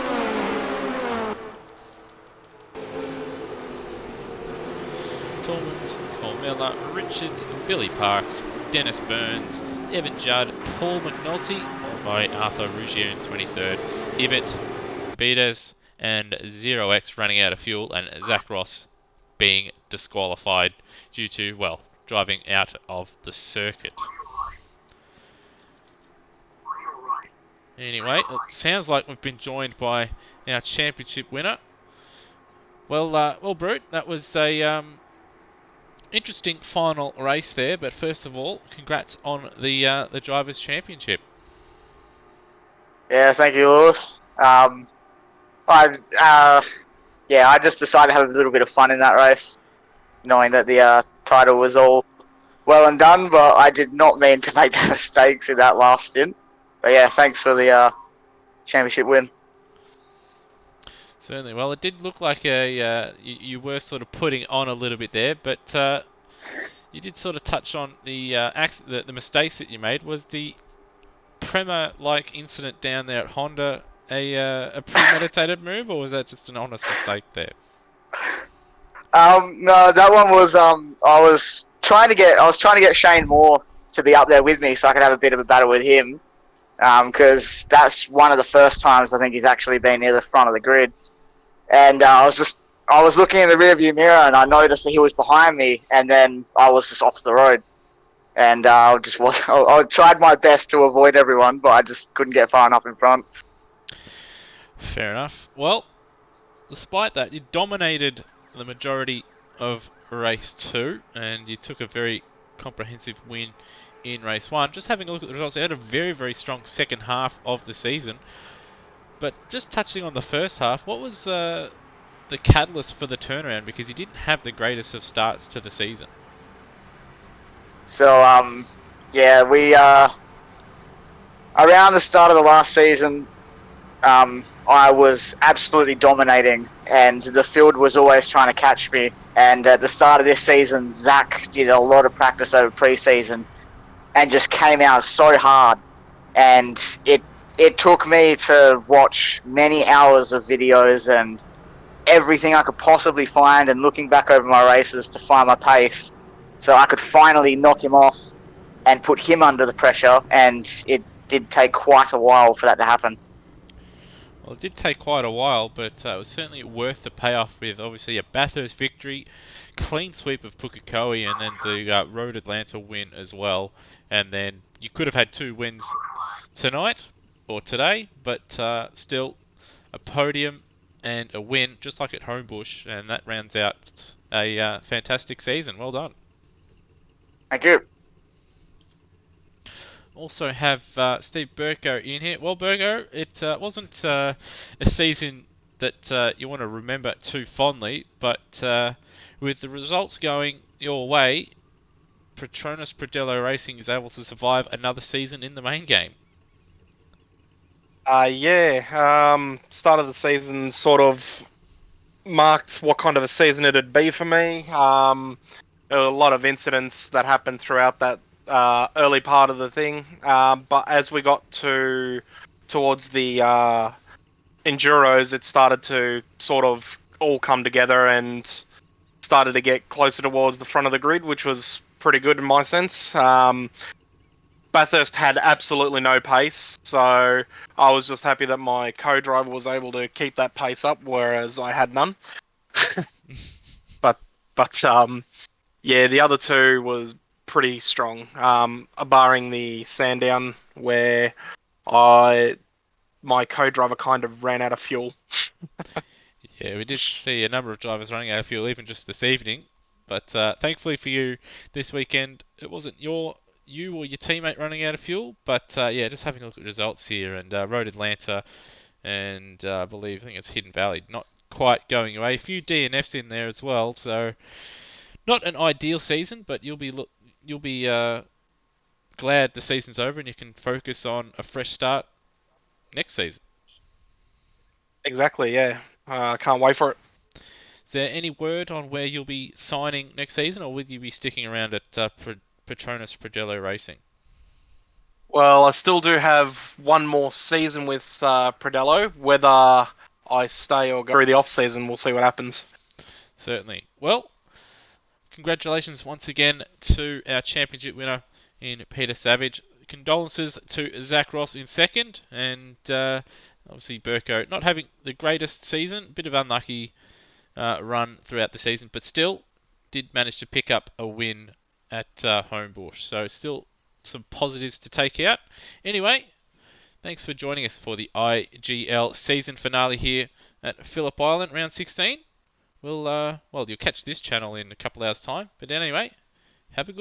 Colmella, Richards, Billy Parks, Dennis Burns, Evan Judd, Paul McNulty, followed by Arthur Ruggier in 23rd, Ibbett, Bedes, and 0x running out of fuel, and Zach Ross being disqualified due to, well, driving out of the circuit. Anyway, it sounds like we've been joined by our championship winner. Well, Brute, that was a interesting final race there, but first of all, congrats on the Drivers' Championship. Yeah, thank you, Lewis. I just decided to have a little bit of fun in that race, knowing that the title was all well and done, but I did not mean to make the mistakes in that last stint. But yeah, thanks for the championship win. Certainly. Well, it did look like you were sort of putting on a little bit there, but you did sort of touch on the mistakes that you made. Was the Prema-like incident down there at Honda a premeditated move, or was that just an honest mistake there? No, that one was I was trying to get Shane Moore to be up there with me so I could have a bit of a battle with him, because that's one of the first times I think he's actually been near the front of the grid. And I was looking in the rearview mirror and I noticed that he was behind me, and then I was just off the road. And I tried my best to avoid everyone, but I just couldn't get far enough in front. Fair enough. Well, despite that, you dominated the majority of race 2, and you took a very comprehensive win in race 1. Just having a look at the results, they had a very, very strong second half of the season. But just touching on the first half, what was the catalyst for the turnaround? Because you didn't have the greatest of starts to the season. So, we around the start of the last season, I was absolutely dominating, and the field was always trying to catch me. And at the start of this season, Zach did a lot of practice over pre-season and just came out so hard. And it took me to watch many hours of videos and everything I could possibly find and looking back over my races to find my pace so I could finally knock him off and put him under the pressure. And it did take quite a while for that to happen. Well, it did take quite a while, but it was certainly worth the payoff with obviously a Bathurst victory, clean sweep of Pukekohe, and then the Road Atlanta win as well. And then you could have had 2 wins tonight or today, but still a podium and a win, just like at Homebush, and that rounds out a fantastic season. Well done. Thank you. Also have Steve Burko in here. Well, Burko, it wasn't a season that you want to remember too fondly, but with the results going your way, Petronas Pradello Racing is able to survive another season in the main game. Start of the season sort of marked what kind of a season it'd be for me. There were a lot of incidents that happened throughout that early part of the thing, but as we got towards the Enduros, it started to sort of all come together and started to get closer towards the front of the grid, which was pretty good in my sense. Bathurst had absolutely no pace, so I was just happy that my co-driver was able to keep that pace up, whereas I had none. but the other 2 was pretty strong, barring the Sandown where my co-driver kind of ran out of fuel. Yeah, we did see a number of drivers running out of fuel even just this evening, but thankfully for you this weekend it wasn't you or your teammate running out of fuel, but just having a look at results here, and Road Atlanta and I think it's Hidden Valley not quite going away. A few DNFs in there as well, so not an ideal season, but you'll be glad the season's over and you can focus on a fresh start next season. Exactly, yeah. Can't wait for it. Is there any word on where you'll be signing next season, or will you be sticking around at Petronas Pradello Racing? Well, I still do have one more season with Pradello. Whether I stay or go through the off-season, we'll see what happens. Certainly. Well, congratulations once again to our championship winner in Peter Savage. Condolences to Zach Ross in second, and obviously Burko not having the greatest season, bit of unlucky run throughout the season, but still did manage to pick up a win at Homebush. So still some positives to take out. Anyway, thanks for joining us for the IGL season finale here at Phillip Island, round 16. You'll catch this channel in a couple hours' time. But anyway, have a good